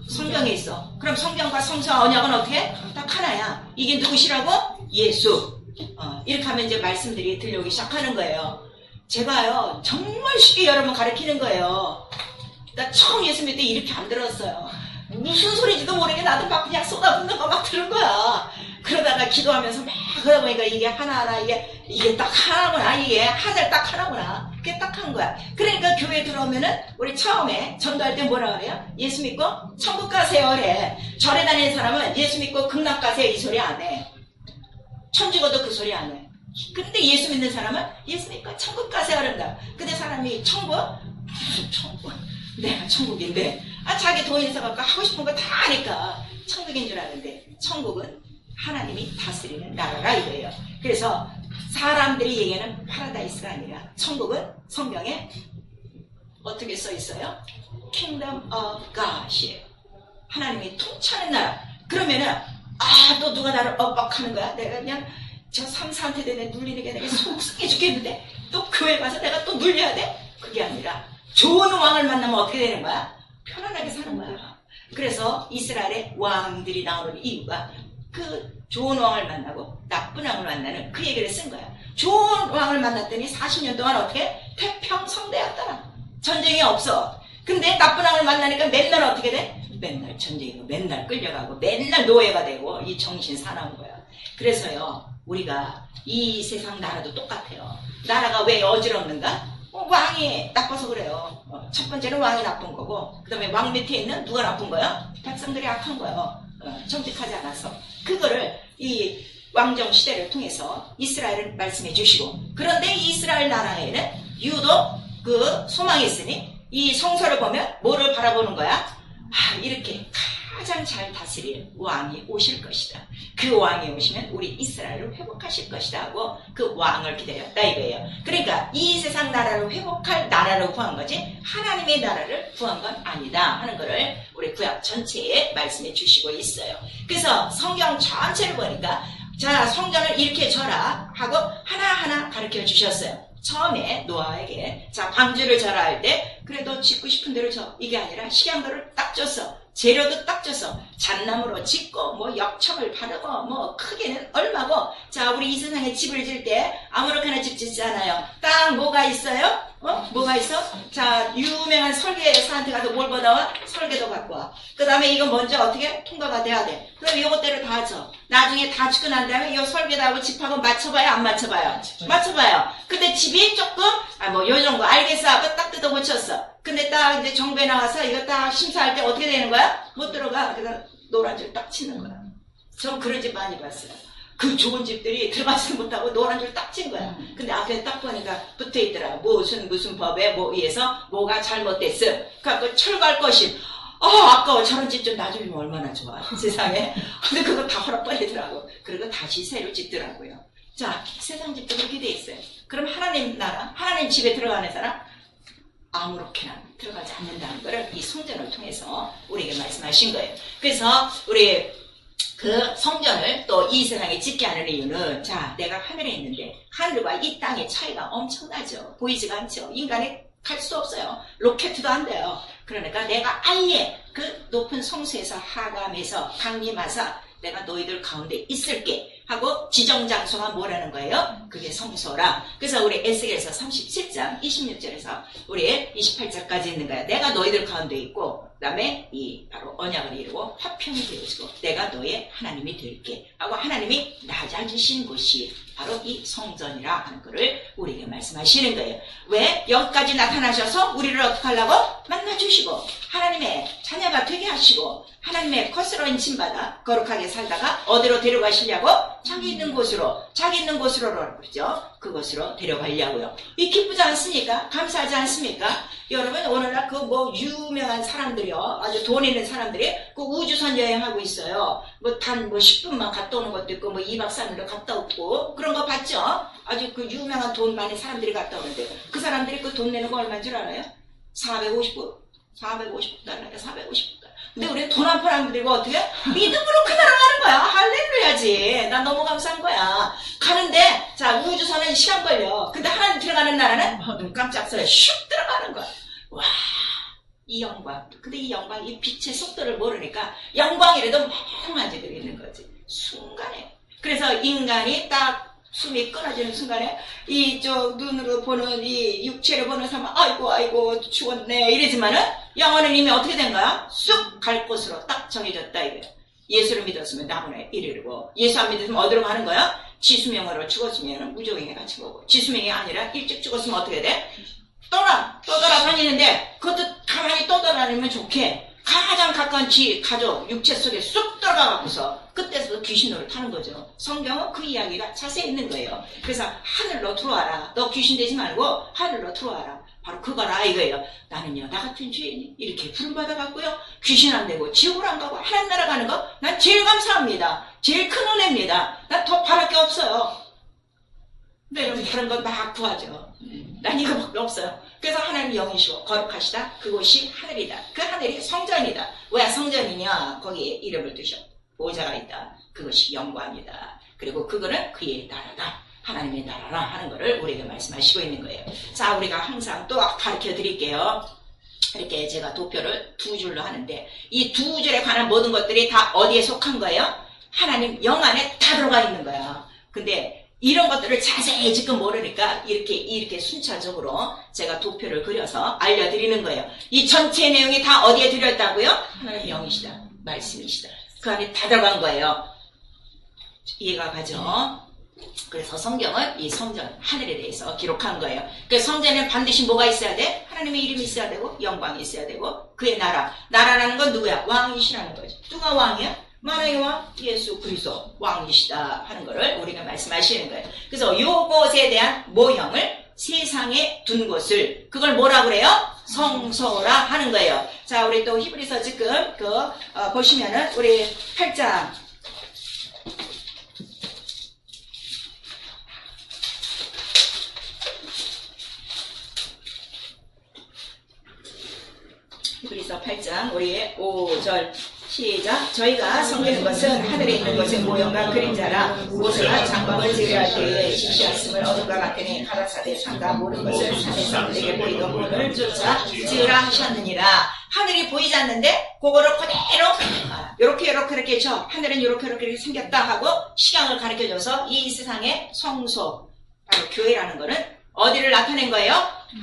성경에 있어. 그럼 성경과 성소와 언약은 어떻게? 딱 하나야. 이게 누구시라고? 예수. 이렇게 하면 이제 말씀들이 들려오기 시작하는 거예요. 제가요, 정말 쉽게 여러분 가르치는 거예요. 나 처음 예수 믿을 때 이렇게 안 들었어요. 무슨 소리인지도 모르게 나도 막 그냥 쏟아붓는 거 막 들은 거야. 그러다가 기도하면서 막 그러다 보니까 이게 하나하나 이게 딱 하나구나. 이게 하늘 딱 하나구나. 그게 딱 한 거야. 그러니까 교회 들어오면은 우리 처음에 전도할 때 뭐라 그래요? 예수 믿고 천국 가세요 그래. 절에 다니는 사람은 예수 믿고 극락 가세요 이 소리 안 해. 천주교도 그 소리 안 해. 근데 예수 믿는 사람은 예수 믿고 천국 가세요 그런다. 근데 사람이 천국? 무슨 천국? 내가 천국인데 자기 돈 있어 갖고 하고 싶은 거 다 하니까 천국인 줄 아는데 천국은 하나님이 다스리는 나라라 이거예요. 그래서 사람들이 얘기하는 파라다이스가 아니라 천국은 성경에 어떻게 써 있어요? Kingdom of God이에요. 하나님이 통치하는 나라. 그러면은 또 누가 나를 엇박하는 거야? 내가 그냥 저 삼사한테 내가 눌리는 게 내가 속상해 죽겠는데 또 교회 가서 내가 또 눌려야 돼? 그게 아니라 좋은 왕을 만나면 어떻게 되는 거야? 편안하게 사는 거야. 그래서 이스라엘의 왕들이 나오는 이유가 그 좋은 왕을 만나고 나쁜 왕을 만나는 그 얘기를 쓴 거야. 좋은 왕을 만났더니 40년 동안 어떻게? 태평성대였더라. 전쟁이 없어. 근데 나쁜 왕을 만나니까 맨날 어떻게 돼? 맨날 전쟁이고 맨날 끌려가고 맨날 노예가 되고 이 정신 사나운 거야. 그래서요 우리가 이 세상 나라도 똑같아요. 나라가 왜 어지럽는가? 왕이 나빠서 그래요. 첫 번째는 왕이 나쁜 거고 그 다음에 왕 밑에 있는 누가 나쁜 거야? 백성들이 악한 거예요. 정직하지 않아서. 그거를 이 왕정 시대를 통해서 이스라엘을 말씀해 주시고 그런데 이 이스라엘 나라에는 유독 그 소망이 있으니 이 성서를 보면 뭐를 바라보는 거야? 이렇게 가장 잘 다스릴 왕이 오실 것이다. 그 왕이 오시면 우리 이스라엘을 회복하실 것이다 하고 그 왕을 기다렸다 이거예요. 그러니까 이 세상 나라를 회복할 나라를 구한 거지 하나님의 나라를 구한 건 아니다 하는 거를 우리 구약 전체에 말씀해 주시고 있어요. 그래서 성경 전체를 보니까 자 성전을 이렇게 져라 하고 하나하나 가르쳐 주셨어요. 처음에 노아에게 자 방주를 져라 할 때 그래도 짓고 싶은 대로 져. 이게 아니라 식양도를 딱 줬어. 재료도 딱 줬어. 잣나무로 짓고 뭐 역청을 바르고 뭐 크게는 얼마고 자 우리 이 세상에 집을 질 때 아무렇게나 집 짓잖아요. 딱 뭐가 있어요? 뭐가 있어? 자 유명한 설계사한테 가서 뭘 받아와? 설계도 갖고 와. 그 다음에 이거 먼저 어떻게 통과가 돼야 돼. 그럼 이것대로 다 줘. 나중에 다 짓고 난 다음에 이 설계도하고 집하고 맞춰봐요 안 맞춰봐요? 맞춰봐요. 근데 집이 조금 뭐 요 정도 알겠어 하고 딱 뜯어 고쳤어. 근데 딱 이제 정부에 나와서 이거 딱 심사할 때 어떻게 되는 거야? 못 들어가. 그래서 노란 줄 딱 치는 거야. 전 그런 집 많이 봤어요. 그 좋은 집들이 들어가지도 못하고 노란 줄 딱 친 거야. 근데 앞에 딱 보니까 붙어 있더라. 무슨 법에 뭐 의해서 뭐가 잘못됐어. 그래갖고 철거할 것임. 아까워. 저런 집 좀 놔주면 얼마나 좋아. 세상에. 근데 그거 다 허락버리더라고. 그리고 다시 새로 짓더라고요. 자, 세상 집도 그렇게 돼 있어요. 그럼 하나님 나라, 하나님 집에 들어가는 사람 아무렇게나 들어가지 않는다는 것을 이 성전을 통해서 우리에게 말씀하신 거예요. 그래서 우리 그 성전을 또 이 세상에 짓게 하는 이유는 자 내가 하늘에 있는데 하늘과 이 땅의 차이가 엄청나죠. 보이지가 않죠. 인간이 갈 수 없어요. 로켓도 안 돼요. 그러니까 내가 아예 그 높은 성수에서 하감해서 강림하사 내가 너희들 가운데 있을게 하고 지정장소가 뭐라는 거예요? 그게 성소라. 그래서 우리 에스겔서 37장 26절에서 우리 28절까지 있는 거야. 내가 너희들 가운데 있고 그 다음에 이 바로 언약을 이루고 화평이 되어지고 내가 너의 하나님이 될게 하고 하나님이 낮아지신 곳이 바로 이 성전이라 하는 것을 우리에게 말씀하시는 거예요. 왜? 여기까지 나타나셔서 우리를 어떻게 하려고? 만나주시고 하나님의 자녀가 되게 하시고 하나님의 것으로 인침받아 거룩하게 살다가 어디로 데려가시려고? 자기 있는 곳으로 그러죠. 그곳으로 데려가려고요. 이 기쁘지 않습니까? 감사하지 않습니까? 여러분 오늘날 그 뭐 유명한 사람들이요, 아주 돈 있는 사람들이 그 우주선 여행하고 있어요. 뭐 단 10분만 갔다 오는 것도 있고 뭐 2박 3일로 갔다 오고 그런 거 봤죠? 아주 그 유명한 돈 많은 사람들이 갔다 오는데 그 사람들이 그 돈 내는 거 얼마인 줄 알아요? 450달러야. 450달러. 근데 우리는 돈 한 푼 안 들고 어떻게? 믿음으로 그대로 가는 거야. 할렐루야지. 난 너무 감사한 거야. 가는데, 자, 우주선은 시간 걸려. 근데 하나님 들어가는 나라는 눈 깜짝 소리에 슉 들어가는 거야. 와, 이 영광. 근데 이 영광, 이 빛의 속도를 모르니까 영광이라도 맹하게 들리는 거지. 순간에. 그래서 인간이 딱 숨이 끊어지는 순간에 이쪽 눈으로 보는 이 육체를 보는 사람은 아이고 죽었네 이러지만은 영혼은 이미 어떻게 된 거야? 쑥 갈 곳으로 딱 정해졌다 이거야. 예수를 믿었으면 나무에 이르고 예수 안 믿었으면 어디로 가는 거야? 지수명으로 죽었으면 무조건에 같이 가고 지수명이 아니라 일찍 죽었으면 어떻게 돼? 떠돌아다니는데 그것도 가만히 떠돌아다니면 좋게 가장 가까운 가족, 육체 속에 쑥 들어가고서 그때서도 귀신으로 타는 거죠. 성경은 그 이야기가 자세히 있는 거예요. 그래서 하늘로 들어와라. 너 귀신 되지 말고 하늘로 들어와라. 바로 그거라 이거예요. 나는요 나 같은 죄인이 이렇게 부름받아갖고요 귀신 안 되고 지옥을 안 가고 하나님 나라 가는 거 난 제일 감사합니다. 제일 큰 은혜입니다. 난 더 바랄 게 없어요. 근데 여러분 다른 건 막 구하죠. 난 이거밖에 없어요. 그래서 하나님 영이시고 거룩하시다. 그곳이 하늘이다. 그 하늘이 성전이다. 왜 성전이냐? 거기에 이름을 두셔. 보좌가 있다. 그것이 영광이다. 그리고 그거는 그의 나라다. 하나님의 나라라 하는 거를 우리에게 말씀하시고 있는 거예요. 자, 우리가 항상 또 가르쳐 드릴게요. 이렇게 제가 도표를 두 줄로 하는데 이 두 줄에 관한 모든 것들이 다 어디에 속한 거예요? 하나님 영 안에 다 들어가 있는 거야. 근데 이런 것들을 자세히 지금 모르니까 이렇게 순차적으로 제가 도표를 그려서 알려드리는 거예요. 이 전체 내용이 다 어디에 들어있다고요? 하나님 영이시다. 말씀이시다. 그 안에 다 들어간 거예요. 이해가 가죠? 그래서 성경은 이 성전, 하늘에 대해서 기록한 거예요. 그래서 성전에는 반드시 뭐가 있어야 돼? 하나님의 이름이 있어야 되고 영광이 있어야 되고 그의 나라. 나라라는 건 누구야? 왕이시라는 거죠. 누가 왕이야? 만왕의 왕 예수 그리스도 왕이시다 하는 거를 우리가 말씀하시는 거예요. 그래서 요것에 대한 모형을 세상에 둔 곳을 그걸 뭐라 그래요? 성소라 하는 거예요. 자, 우리 또 히브리서 지금 보시면은 우리 8장 히브리서 8장 우리의 5절 시작. 저희가 섬기는 것은 하늘에 있는 것의 모형과 그림자라 모세가 장막을 제거할 때에 지시하였음을 어둠과 같으니 가라사대 산과 모든 것을 산에서 그에게 보이던 문을 쫓아 지으라 하셨느니라. 하늘이 보이지 않는데 그거를 그대로 이렇게 저 하늘은 이렇게 생겼다 하고 시각을 가르쳐줘서 이 세상의 성소 바로 교회라는 거는 어디를 나타낸 거예요?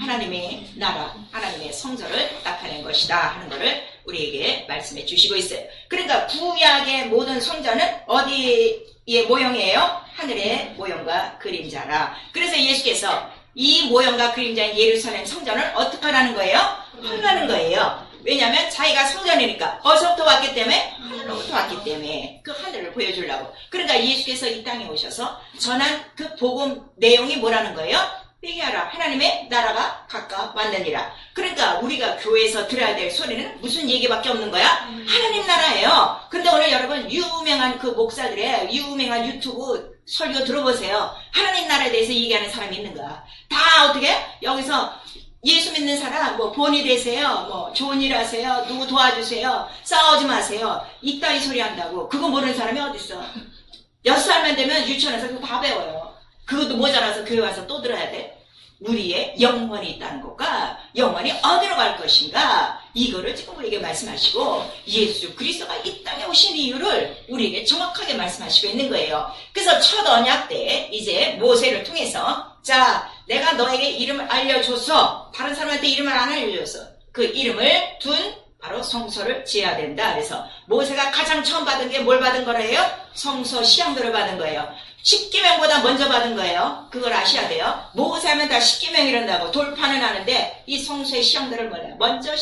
하나님의 나라, 하나님의 성전을 나타낸 것이다 하는 것을 우리에게 말씀해 주시고 있어요. 그러니까 구약의 모든 성전은 어디의 모형이에요? 하늘의 모형과 그림자라. 그래서 예수께서 이 모형과 그림자인 예루살렘 성전을 어떻게 하라는 거예요? 하라는 거예요. 왜냐하면 자기가 성전이니까 어디서부터 왔기 때문에? 하늘로부터 왔기 때문에 그 하늘을 보여주려고. 그러니까 예수께서 이 땅에 오셔서 전한 그 복음 내용이 뭐라는 거예요? 회개하라. 하나님의 나라가 가까웠느니라. 그러니까 우리가 교회에서 들어야 될 소리는 무슨 얘기밖에 없는 거야? 하나님 나라예요. 근데 오늘 여러분 유명한 그 목사들의 유명한 유튜브 설교 들어보세요. 하나님 나라에 대해서 얘기하는 사람이 있는 거야. 다 어떻게? 여기서 예수 믿는 사람 뭐 본이 되세요. 뭐 좋은 일 하세요. 누구 도와주세요. 싸우지 마세요. 이따위 소리 한다고. 그거 모르는 사람이 어딨어. 6살만 되면 유치원에서 그거 다 배워요. 그것도 모자라서 교회 와서 또 들어야 돼. 우리의 영혼이 있다는 것과 영혼이 어디로 갈 것인가 이거를 지금 우리에게 말씀하시고 예수 그리스도가 이 땅에 오신 이유를 우리에게 정확하게 말씀하시고 있는 거예요. 그래서 첫 언약 때 이제 모세를 통해서 자 내가 너에게 이름을 알려줘서 다른 사람한테 이름을 안 알려줘서 그 이름을 둔 바로 성소를 지어야 된다. 그래서 모세가 가장 처음 받은 게 뭘 받은 거래요? 성소 시향도를 받은 거예요. 십계명보다 먼저 받은 거예요. 그걸 아셔야 돼요. 모세하면 다 십계명이란다고 돌파는 하는데 이 성소의 시향들을 몰라요. 먼저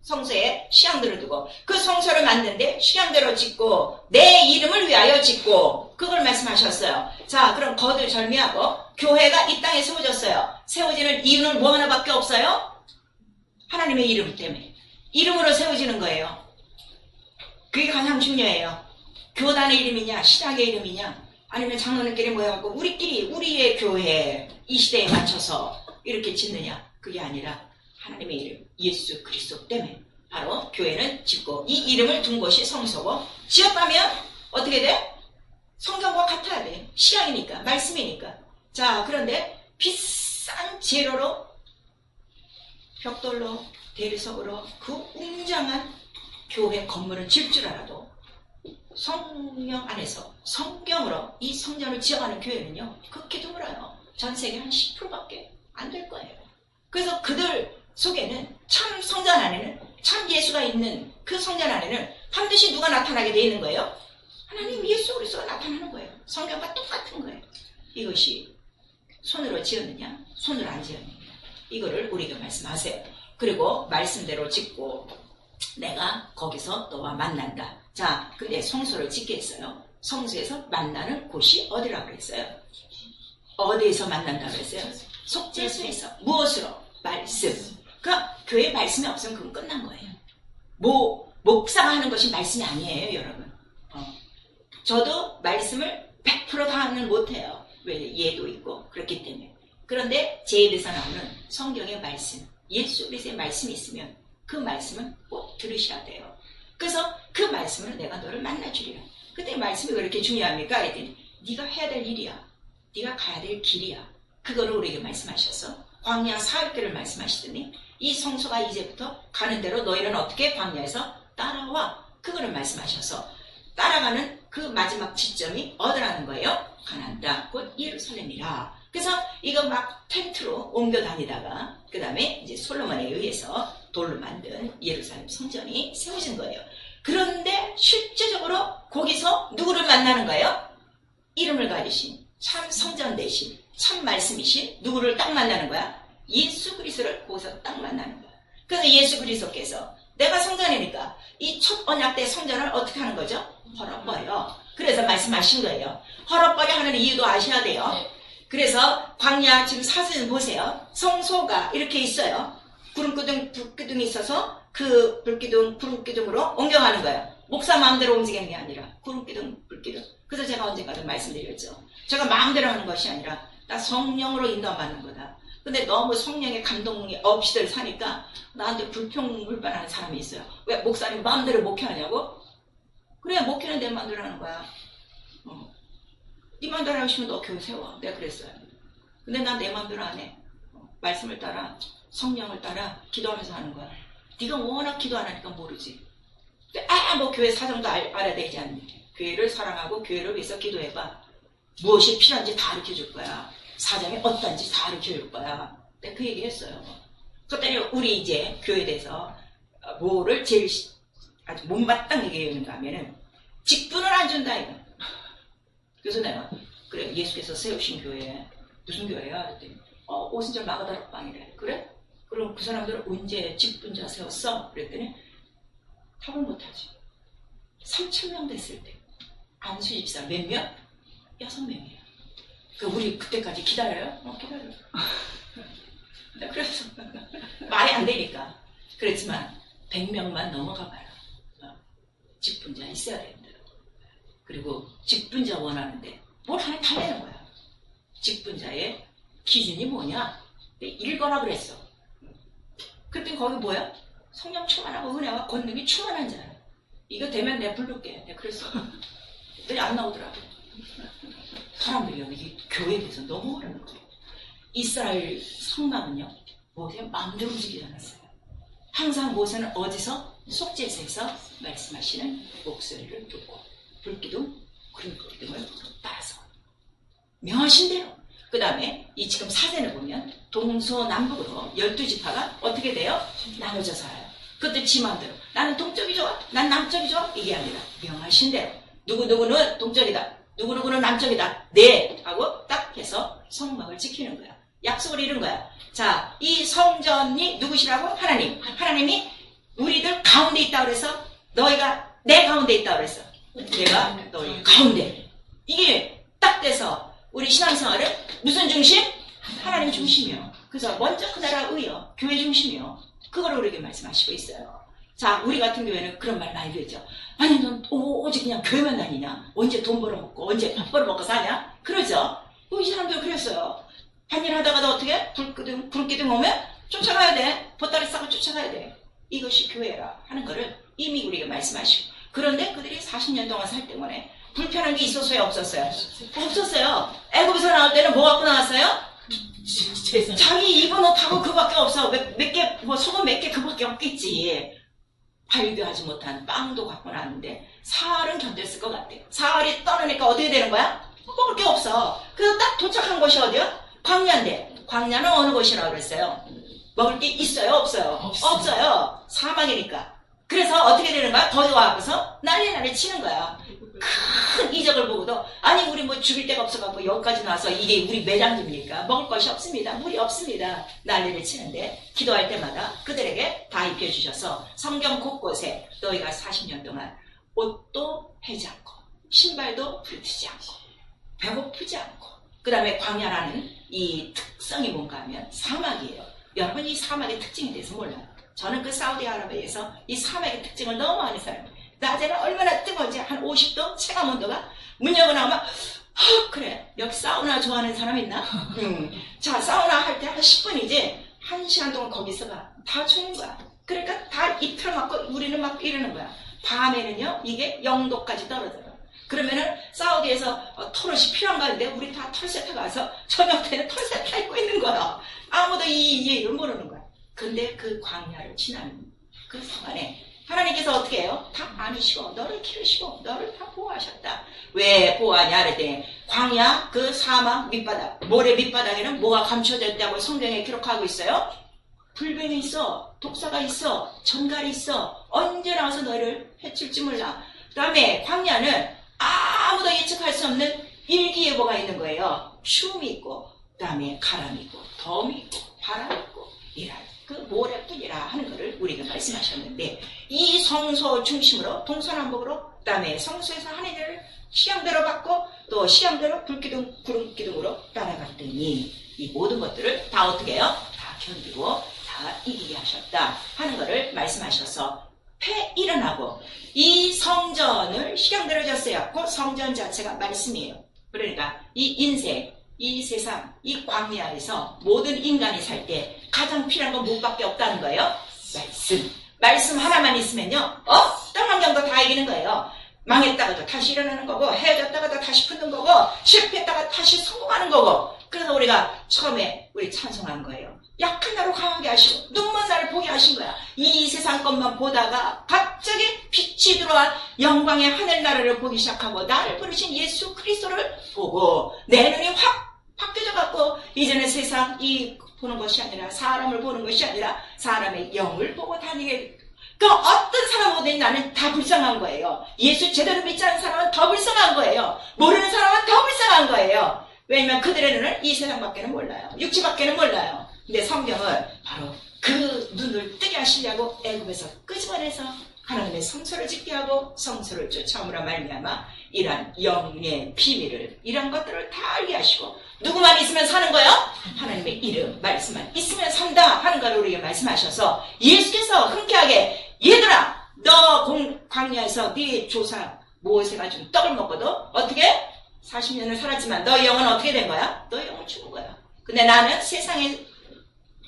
성소에 시향들을 두고 그 성소를 만드는데 시향대로 짓고 내 이름을 위하여 짓고 그걸 말씀하셨어요. 자 그럼 거두절미하고 교회가 이 땅에 세워졌어요. 세워지는 이유는 뭐 하나밖에 없어요? 하나님의 이름 때문에. 이름으로 세워지는 거예요. 그게 가장 중요해요. 교단의 이름이냐 신학의 이름이냐 아니면 장로님끼리 모여갖고 우리끼리 우리의 교회 이 시대에 맞춰서 이렇게 짓느냐 그게 아니라 하나님의 이름 예수 그리스도 때문에 바로 교회는 짓고 이 이름을 둔 곳이 성소고 지었다면 어떻게 돼? 성경과 같아야 돼. 신약이니까 말씀이니까. 자 그런데 비싼 재료로 벽돌로 대리석으로 그 웅장한 교회 건물을 지을 줄 알아도 성령 안에서 성경으로 이 성전을 지어가는 교회는요 극히 드물어요. 전 세계 한 10%밖에 안 될 거예요. 그래서 그들 속에는 참 성전 안에는 참 예수가 있는 그 성전 안에는 반드시 누가 나타나게 돼 있는 거예요? 하나님 예수 그리스도가 나타나는 거예요. 성경과 똑같은 거예요. 이것이 손으로 지었느냐 손으로 안 지었느냐 이거를 우리가 말씀하세요. 그리고 말씀대로 짓고 내가 거기서 너와 만난다. 자 근데 성소를 짓게 했어요. 성소에서 만나는 곳이 어디라고 그랬어요? 어디에서 만난다고 그랬어요? 속죄소에서. 무엇으로? 말씀. 그러니까 교회에 말씀이 없으면 그건 끝난 거예요. 목사가 하는 것이 말씀이 아니에요 여러분. 저도 말씀을 100% 다는 못해요. 왜? 예도 있고 그렇기 때문에. 그런데 제 입에서 나오는 성경의 말씀, 예수 그리스도의 말씀이 있으면 그 말씀은 꼭 들으셔야 돼요. 그래서 그 말씀을 내가 너를 만나주리라. 그때 말씀이 왜 이렇게 중요합니까? 했더니 네가 해야 될 일이야. 네가 가야 될 길이야. 그거를 우리에게 말씀하셔서 광야 사흘길을 말씀하시더니 이 성소가 이제부터 가는 대로 너희는 어떻게 광야에서 따라와. 그거를 말씀하셔서 따라가는 그 마지막 지점이 어디라는 거예요? 가나안 땅, 곧 예루살렘이라. 그래서 이거 막 텐트로 옮겨 다니다가 그 다음에 이제 솔로몬에 의해서 돌로 만든 예루살렘 성전이 세워진 거예요. 그런데 실제적으로 거기서 누구를 만나는 거예요? 이름을 가지신 참 성전 대신 참 말씀이신 누구를 딱 만나는 거야? 예수 그리스도를 거기서 딱 만나는 거야. 그래서 예수 그리스도께서 내가 성전이니까 이 첫 언약 때 성전을 어떻게 하는 거죠? 헐어버려. 그래서 말씀하신 거예요. 헐어버려 하는 이유도 아셔야 돼요. 그래서 광야 지금 사진 보세요. 성소가 이렇게 있어요. 구름기둥, 불기둥이 있어서 그 불기둥, 구름기둥으로 옮겨가는 거예요. 목사 마음대로 움직이는 게 아니라 구름기둥, 불기둥. 그래서 제가 언젠가도 말씀드렸죠. 제가 마음대로 하는 것이 아니라 나 성령으로 인도받는 거다. 근데 너무 성령의 감동이 없이들 사니까 나한테 불평불만하는 사람이 있어요. 왜 목사님 마음대로 목회하냐고? 그래 목회는 내 마음대로 하는 거야. 네 마음대로 하시면 너 교회 세워. 내가 그랬어요. 근데 난 내 마음대로 안 해. 말씀을 따라 성령을 따라 기도하면서 하는 거야. 네가 워낙 기도 안 하니까 모르지. 근데 뭐 교회 사정도 알아야 되지 않니? 교회를 사랑하고 교회를 위해서 기도해봐. 무엇이 필요한지 다 가르쳐줄 거야. 사정이 어떤지 다 가르쳐줄 거야. 내가 그 얘기 했어요. 그때 우리 이제 교회에 대해서 뭐를 제일 아주 못마땅 얘기하는가 하면은 직분을 안 준다 이거. 그래서 내가 그래 예수께서 세우신 교회 무슨 교회야? 그랬더니 오순절 마가다락방이래. 그래? 그럼 그 사람들은 언제 직분자 세웠어? 그랬더니 답을 못하지. 3,000명 됐을 때 안수 집사 몇 명? 6명이야. 그 우리 그때까지 기다려요? 기다려. 그래서 말이 안 되니까. 그랬지만 100명만 넘어가 봐라. 직분자 있어야 된다. 그리고 직분자 원하는데 뭘 하나 달래는 거야. 직분자의 기준이 뭐냐? 읽어라 그랬어. 그랬더니 거기 뭐야? 성령 충만하고 은혜와 권능이 충만한 자야. 이거 되면 내가 부를게. 내가 그랬어. 그랬더니 안 나오더라고. 사람들이 여기 교회에 대해서 너무 어려운 거예요. 이스라엘 성막은요, 모세 마음대로 움직이지 않았어요. 항상 모세는 어디서? 속죄소에서 말씀하시는 목소리를 듣고 불기둥, 구름기둥을 따라서 명하신 대로. 그 다음에 이 지금 사진을 보면 동서남북으로 12지파가 어떻게 돼요? 나눠져 살아요. 그것도 지 마음대로. 나는 동쪽이 좋아, 난 남쪽이 좋아, 이게 아니라 명하신 대로. 누구누구는 동쪽이다, 누구누구는 남쪽이다, 네 하고 딱 해서 성막을 지키는 거야. 약속을 이룬 거야. 자, 이 성전이 누구시라고? 하나님. 하나님이 우리들 가운데 있다고 그래서 너희가 내 가운데 있다고 그래서 내가 너희 가운데. 이게 딱 돼서 우리 신앙생활은 무슨 중심? 하나님 중심이요. 그래서 먼저 그 나라 의요, 교회 중심이요. 그걸 우리에게 말씀하시고 있어요. 자, 우리 같은 교회는 그런 말 많이 들었죠. 아니 넌 오직 그냥 교회만 다니냐? 언제 돈 벌어먹고 언제 밥 벌어먹고 사냐? 그러죠. 이 사람들 그랬어요. 반일 하다가도 어떻게? 불기둥 오면 쫓아가야 돼. 보따리 싸고 쫓아가야 돼. 이것이 교회라 하는 것을 이미 우리에게 말씀하시고, 그런데 그들이 40년 동안 살 때문에 불편한 게 있었어요, 없었어요? 없었어요. 애굽에서 나올 때는 뭐 갖고 나왔어요? 자기 입은 옷하고 그밖에 없어. 몇 개, 뭐 소금 몇 개 그밖에 없겠지. 발교하지 못한 빵도 갖고 나왔는데 사흘은 견뎠을 것 같아요. 사흘이 떠나니까 어떻게 되는 거야? 먹을 게 없어. 그래서 딱 도착한 곳이 어디야? 광야인데, 광야는 어느 곳이라고 그랬어요? 먹을 게 있어요, 없어요? 없어요. 사막이니까. 그래서 어떻게 되는 거야? 더위 와서 난리 치는 거야. 큰 이적을 보고도, 아니 우리 뭐 죽일 데가 없어갖고 여기까지 나와서 이게 우리 매장입니까? 먹을 것이 없습니다. 물이 없습니다. 난리를 치는데 기도할 때마다 그들에게 다 입혀주셔서 성경 곳곳에 너희가 40년 동안 옷도 해지 않고 신발도 불트지 않고 배고프지 않고, 그 다음에 광야라는 이 특성이 뭔가 하면 사막이에요. 여러분 이 사막의 특징에 대해서 몰라요. 저는 그 사우디아라비아에서 이 사막의 특징을 너무 아는 사람이에요. 낮에는 얼마나 뜨거운지 한 50도 체감 온도가 문 열고 나오면 그래 여기 사우나 좋아하는 사람 있나? 자 사우나 할 때 한 10분이지 1시간 동안 거기 있어가 다 추는 거야. 그러니까 다 입틀 맞고 우리는 막 이러는 거야. 밤에는요 이게 0도까지 떨어져요. 그러면은 사우디에서 털옷이 필요한가 하는데 우리 다 털세트 가서 저녁 때는 털세트 입고 있는 거야. 아무도 이 얘기를 모르는 거야. 근데 그 광야를 지나는 그 동안에 하나님께서 어떻게 해요? 다 안으시고 너를 기르시고 너를 다 보호하셨다. 왜 보호하냐 그랬더니 광야 그 사막 밑바닥, 모래 밑바닥에는 뭐가 감춰졌다고 성경에 기록하고 있어요? 불뱀이 있어, 독사가 있어, 전갈이 있어. 언제 나와서 너를 해칠지 몰라. 그 다음에 광야는 아무도 예측할 수 없는 일기예보가 있는 거예요. 추움이 있고 그 다음에 가람이 있고 덤이 있고 바람이 있고 이랄 그 모래뿐이라 하는 것을 우리가 말씀하셨는데, 이 성소 중심으로 동서남북으로 그 다음에 성소에서 하나님을 시향대로 받고 또 시향대로 불기둥 구름기둥으로 따라갔더니 이 모든 것들을 다 어떻게 해요? 다 견디고 다 이기게 하셨다 하는 것을 말씀하셔서 패 일어나고 이 성전을 시향대로 졌어요. 그 성전 자체가 말씀이에요. 그러니까 이 인생, 이 세상, 이 광야에서 모든 인간이 살 때 가장 필요한 건 무엇밖에 없다는 거예요? 말씀. 말씀 하나만 있으면요 어떤 환경도 다 이기는 거예요. 망했다가도 다시 일어나는 거고, 헤어졌다가도 다시 붙는 거고, 실패했다가 다시 성공하는 거고. 그래서 우리가 처음에 우리 찬송한 거예요. 약한 나를 강하게 하시고 눈먼 나를 보게 하신 거야. 이 세상 것만 보다가 갑자기 빛이 들어와 영광의 하늘나라를 보기 시작하고 나를 부르신 예수 그리스도를 보고 내 눈이 확 바뀌어져 갖고 이제는 세상 이 보는 것이 아니라 사람을 보는 것이 아니라 사람의 영을 보고 다니게. 그 어떤 사람보다 나는 다 불쌍한 거예요. 예수 제대로 믿지 않는 사람은 더 불쌍한 거예요. 모르는 사람은 더 불쌍한 거예요. 왜냐면 그들의 눈은 이 세상밖에는 몰라요. 육체밖에는 몰라요. 근데 성경은 바로 그 눈을 뜨게 하시려고 애굽에서 끄집어내서 하나님의 성소를 짓게 하고 성소를 쫓아오므로 말미암아 이러한 영의 비밀을, 이러한 것들을 다 알게 하시고, 누구만 있으면 사는 거예요? 하나님의 이름 말씀만 있으면 산다 하는 걸 우리에게 말씀하셔서 예수께서 흔쾌하게 얘들아 너 광야에서 네 조상 모세가 준 떡을 먹고도 어떻게 40년을 살았지만 너의 영은 어떻게 된 거야? 너의 영은 죽은 거야. 근데 나는 세상에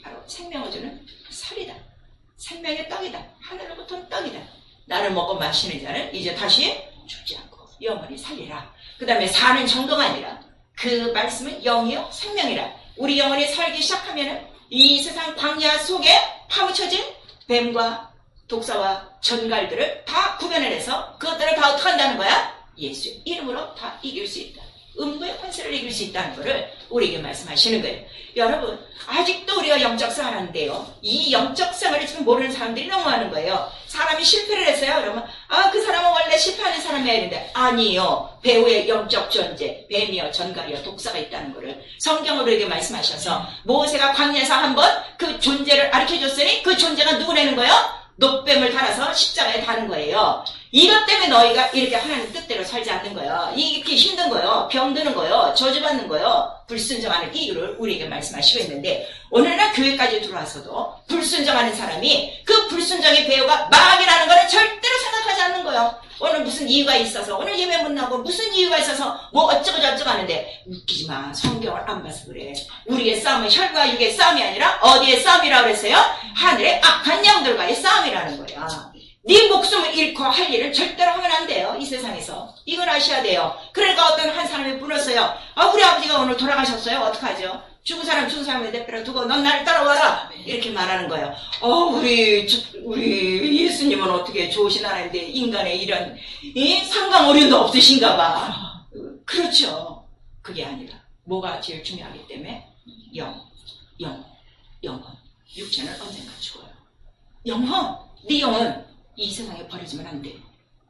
바로 생명을 주는 살이다. 생명의 떡이다. 하늘로부터 떡이다. 나를 먹고 마시는 자는 이제 다시 죽지 않고 영원히 살리라. 그 다음에 사는 정도가 아니라 그 말씀은 영이요 생명이라. 우리 영원히 살기 시작하면 이 세상 광야 속에 파묻혀진 뱀과 독사와 전갈들을 다 구별해내서 그것들을 다 어떻게 한다는 거야? 예수의 이름으로 다 이길 수 있다. 음부의 권세를 이길 수 있다는 것을 우리에게 말씀하시는 거예요. 여러분 아직도 우리가 영적성 하는데요, 이 영적성을 지금 모르는 사람들이 너무 많은 거예요. 사람이 실패를 했어요. 그러면 그 사람은 원래 실패하는 사람이어야 되는데 아니요, 배후에 영적 존재, 뱀이요 전갈이요 독사가 있다는 것을 성경으로 우리에게 말씀하셔서 모세가 광야에서 한번 그 존재를 가르쳐줬으니 그 존재가 누구라는 거예요? 노뱀을 달아서 십자가에 다는 거예요. 이것 때문에 너희가 이렇게 하나님 뜻대로 살지 않는 거예요. 이렇게 힘든 거예요. 병드는 거예요. 저주받는 거예요. 불순종하는 이유를 우리에게 말씀하시고 있는데, 오늘날 교회까지 들어와서도 불순종하는 사람이 그 불순종의 배후가 마귀라는 것을 절대로 생각하지 않는 거예요. 오늘 무슨 이유가 있어서, 오늘 예배 못 나고 무슨 이유가 있어서 뭐 어쩌고 저쩌고 하는데, 웃기지 마. 성경을 안 봐서 그래. 우리의 싸움은 혈과 육의 싸움이 아니라 어디의 싸움이라고 그랬어요? 하늘의 악한 영들과의 싸움이라는 거야. 네 목숨을 잃고 할 일을 절대로 하면 안 돼요. 이 세상에서. 이걸 아셔야 돼요. 그러니까 어떤 한 사람이 불렀어요. 우리 아버지가 오늘 돌아가셨어요. 어떡하죠? 죽은 사람을 내버려 두고 넌 나를 따라와라. 이렇게 말하는 거예요. 우리 예수님은 어떻게 좋으신 하나님인데 인간의 이런 상관오륜도 없으신가 봐. 그렇죠. 그게 아니라 뭐가 제일 중요하기 때문에 영혼. 육체는 언젠가 죽어요. 영혼. 네 영혼. 이 세상에 버려지면 안 돼.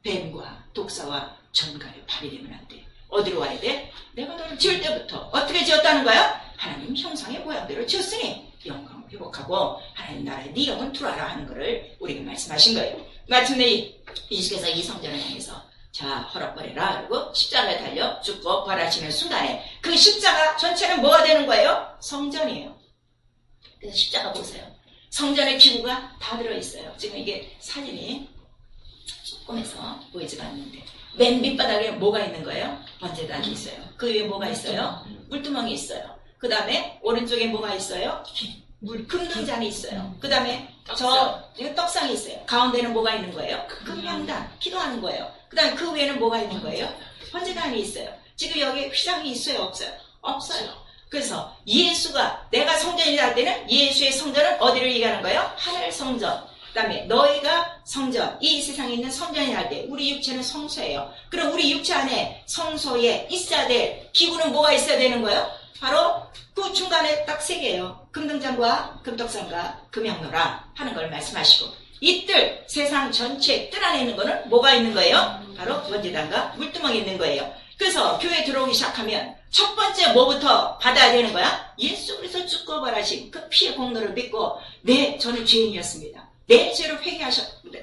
뱀과 독사와 전갈에 발휘되면 안 돼. 어디로 와야 돼? 내가 너를 지을 때부터 어떻게 지었다는 거야? 하나님 형상의 모양대로 지었으니 영광을 회복하고 하나님 나라에 네 영혼 들어와라 하는 거를 우리에게 말씀하신 거예요. 마침내 예수께서 이 성전을 향해서 자 헐어버려라 그리고 십자가에 달려 죽고 부활하시는 순간에 그 십자가 전체는 뭐가 되는 거예요? 성전이에요. 그래서 십자가 보세요. 성전의 기구가 다 들어있어요. 지금 이게 사진이 조금해서 보이지가 않는데 맨 밑바닥에 뭐가 있는 거예요? 번제단이 있어요. 그 위에 뭐가 있어요? 물두멍이 있어요. 그 다음에 오른쪽에 뭐가 있어요? 금등잔이 있어요. 그 다음에 떡상이 있어요. 가운데는 뭐가 있는 거예요? 금명단, 기도하는 거예요. 그 다음에 그 위에는 뭐가 있는 거예요? 번제단이 있어요. 지금 여기 휘장이 있어요? 없어요? 없어요. 그래서 예수가 내가 성전이라 할 때는 예수의 성전은 어디를 얘기하는 거예요? 하늘 성전. 그 다음에 너희가 성전, 이 세상에 있는 성전이라 할 때 우리 육체는 성소예요. 그럼 우리 육체 안에 성소에 있어야 될 기구는 뭐가 있어야 되는 거예요? 바로 그 중간에 딱 세 개예요. 금등잔과 금떡상과 금향로라 하는 걸 말씀하시고 이 뜰, 세상 전체 뜰 안에 있는 거는 뭐가 있는 거예요? 바로 번제단과 물두멍이 있는 거예요. 그래서 교회 들어오기 시작하면 첫 번째 뭐부터 받아야 되는 거야? 예수 그리스도 죽고 부활하신 그 피의 공로를 믿고 저는 죄인이었습니다. 내 죄를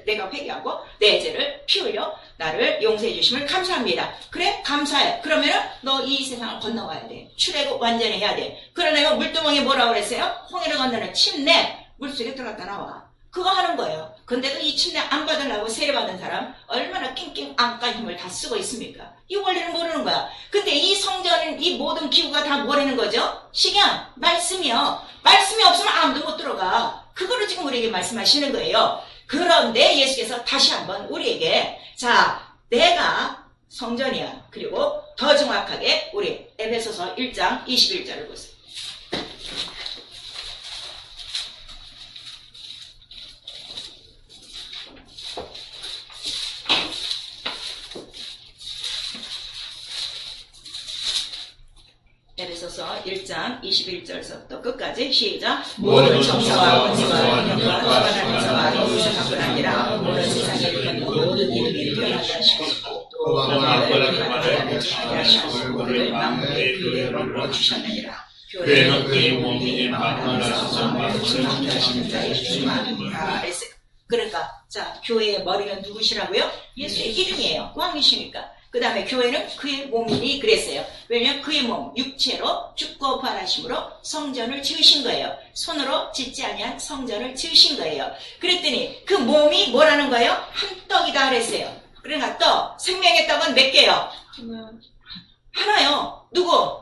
내가 회개하고 내 죄를 피 흘려 나를 용서해 주심을 감사합니다. 그래? 감사해. 그러면은 너 이 세상을 건너와야 돼. 출애굽 완전히 해야 돼. 그러나 물두멍이 뭐라고 그랬어요? 홍해를 건너는 침례. 물속에 들어갔다 나와. 그거 하는 거예요. 근데도 이 침례 안 받으려고 세례받은 사람 얼마나 낑낑 안간 힘을 다 쓰고 있습니까? 이 원리를 모르는 거야. 근데 이 성전은 이 모든 기구가 다 뭐라는 거죠? 식양, 말씀이요. 말씀이 없으면 아무도 못 들어가. 그거를 지금 우리에게 말씀하시는 거예요. 그런데 예수께서 다시 한번 우리에게 자 내가 성전이야. 그리고 더 정확하게 우리 에베소서 1장 21절을 보세요. 에베소서 1장 21절부터 끝까지 시작. 모든 정사와 권세와 능력과 주관하는 자와 이웃을 갖고 다니라. 모든 세상에 있는 모든 이름이 뛰어나게 하시고 또 만물을 하시고 얼굴을 만물의 교회로 불러주셨느니라. 교회는 그의 몸이 만물하셔서 만물을 하시는 자의 주님이라. 그러니까 자 교회의 머리는 누구시라고요? 예수의 이름이에요. 왕이시니까. 그 다음에 교회는 그의 몸이니 그랬어요. 왜냐하면 그의 몸, 육체로 죽고 부활하심으로 성전을 지으신 거예요. 손으로 짓지 아니한 성전을 지으신 거예요. 그랬더니 그 몸이 뭐라는 거예요? 한 떡이다 그랬어요. 그러니까 떡, 생명의 떡은 몇 개요? 하나요. 누구?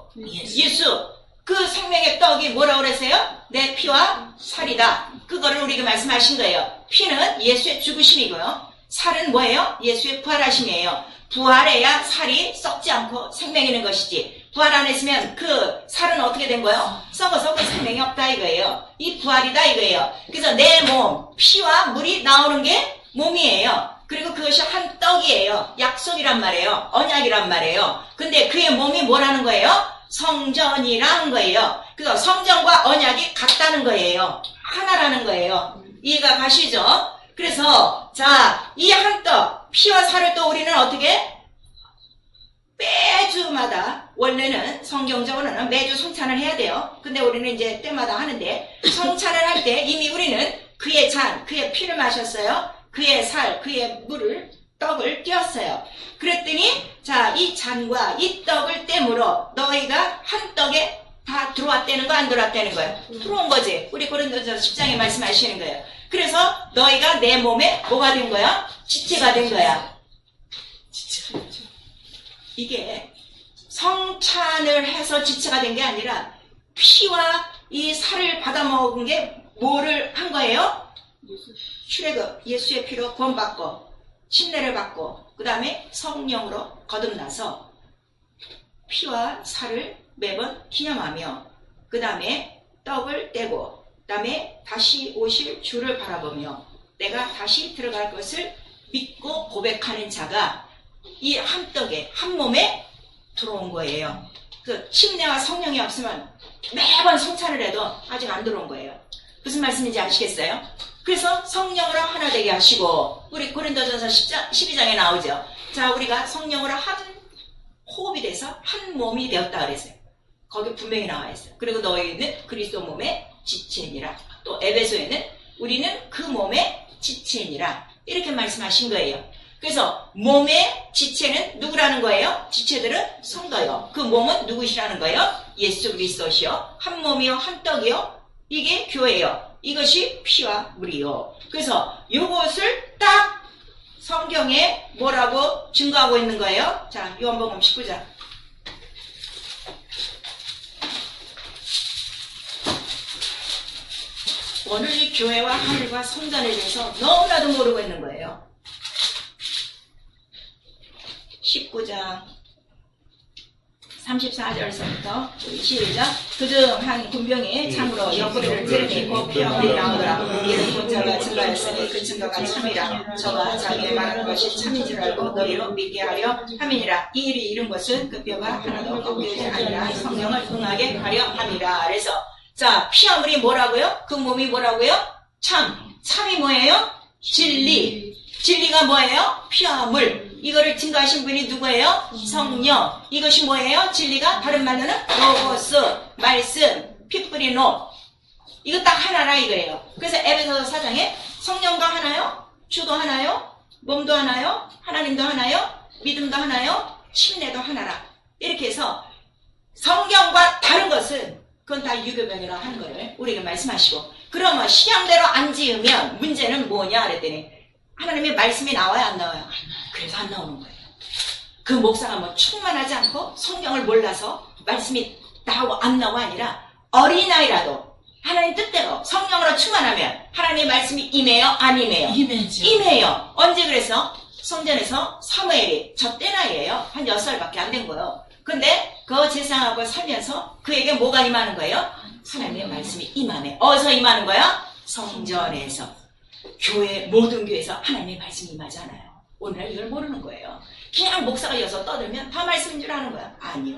예수. 그 생명의 떡이 뭐라고 그랬어요? 내 피와 살이다. 그거를 우리에게 말씀하신 거예요. 피는 예수의 죽으심이고요. 살은 뭐예요? 예수의 부활하심이에요. 부활해야 살이 썩지 않고 생명이 있는 것이지. 부활 안 했으면 그 살은 어떻게 된 거예요? 썩어서 그 생명이 없다 이거예요. 이 부활이다 이거예요. 그래서 내 몸, 피와 물이 나오는 게 몸이에요. 그리고 그것이 한 떡이에요. 약속이란 말이에요. 언약이란 말이에요. 근데 그의 몸이 뭐라는 거예요? 성전이라는 거예요. 그래서 성전과 언약이 같다는 거예요. 하나라는 거예요. 이해가 가시죠? 그래서 자, 이 한 떡, 피와 살을 또 우리는 어떻게? 매주마다 원래는 성경적으로는 매주 성찬을 해야 돼요. 근데 우리는 이제 때마다 하는데 성찬을 할 때 이미 우리는 그의 잔, 그의 피를 마셨어요. 그의 살, 그의 물을 떡을 띄었어요. 그랬더니 자, 이 잔과 이 떡을 땜으로 너희가 한 떡에 다 들어왔다는 거 안 들어왔다는 거예요? 들어온 거지. 우리 고린도서 10장에 말씀하시는 거예요. 그래서 너희가 내 몸에 뭐가 된 거야? 지체가 된 거야. 이게 성찬을 해서 지체가 된 게 아니라 피와 이 살을 받아먹은 게 뭐를 한 거예요? 출애굽, 예수의 피로 구원받고 침례를 받고 그 다음에 성령으로 거듭나서 피와 살을 매번 기념하며 그 다음에 떡을 떼고 그 다음에 다시 오실 주를 바라보며 내가 다시 들어갈 것을 믿고 고백하는 자가 이 한 떡에 한 몸에 들어온 거예요. 그 침례와 성령이 없으면 매번 성찬을 해도 아직 안 들어온 거예요. 무슨 말씀인지 아시겠어요? 그래서 성령으로 하나 되게 하시고 우리 고린도전서 12장에 나오죠. 자, 우리가 성령으로 한 호흡이 돼서 한 몸이 되었다 그랬어요. 거기 분명히 나와 있어요. 그리고 너희는 그리스도 몸의 지체니라. 또 에베소에는 우리는 그 몸의 지체니라. 이렇게 말씀하신 거예요. 그래서 몸의 지체는 누구라는 거예요? 지체들은 성도요. 그 몸은 누구시라는 거예요? 예수 그리스도시요. 한 몸이요, 한 떡이요. 이게 교회요. 이것이 피와 물이요. 그래서 요것을 딱 성경에 뭐라고 증거하고 있는 거예요? 자, 요한복음 19장. 오늘 이 교회와 하늘과 성전에 대해서 너무나도 모르고 있는 거예요. 19장 34절서부터 22절 그중한 군병이 창으로 옆구리를 찌르고 피어물이 나오더라. 이는 본자가 증거했으니 그 증거가 참이라. 저가 자기의 말하는 것이 참인 줄 알고 너희로 믿게 하려 함이니라. 이 일이 이룬 것은 그 뼈가 하나도 꺾이지 아니라 성령을 응하게 하려 함이라. 그래서 자, 피어물이 뭐라고요? 그 몸이 뭐라고요? 참이 뭐예요? 진리가 뭐예요? 피어물. 이거를 증거하신 분이 누구예요? 성령. 이것이 뭐예요? 진리가 다른 말로는 로고스, 말씀, 피 뿌린 옷. 이거 딱 하나라 이거예요. 그래서 에베소서 4장에 성령도 하나요? 주도 하나요? 몸도 하나요? 하나님도 하나요? 믿음도 하나요? 침례도 하나라. 이렇게 해서 성경과 다른 것은 그건 다 유교병이라 하는 거를 우리에게 말씀하시고, 그러면 시향대로 안 지으면 문제는 뭐냐 그랬더니 하나님의 말씀이 나와요, 안 나와요? 그래서 안 나오는 거예요. 그 목사가 뭐 충만하지 않고 성경을 몰라서 말씀이 나오고 안 나오고 아니라 어린아이라도 하나님 뜻대로 성령으로 충만하면 하나님의 말씀이 임해요? 안 임해요? 임해요. 언제 그래서? 성전에서 사무엘이 저때 나이에요. 한 6살밖에 안 된 거예요. 근데 그 제사하고 살면서 그에게 뭐가 임하는 거예요? 하나님의 말씀이 임하네. 어디서 임하는 거야? 성전에서. 교회, 모든 교회에서 하나님의 말씀이 임하잖아요. 오늘날 이걸 모르는 거예요. 그냥 목사가 여서 떠들면 다 말씀인 줄 아는 거야? 아니요.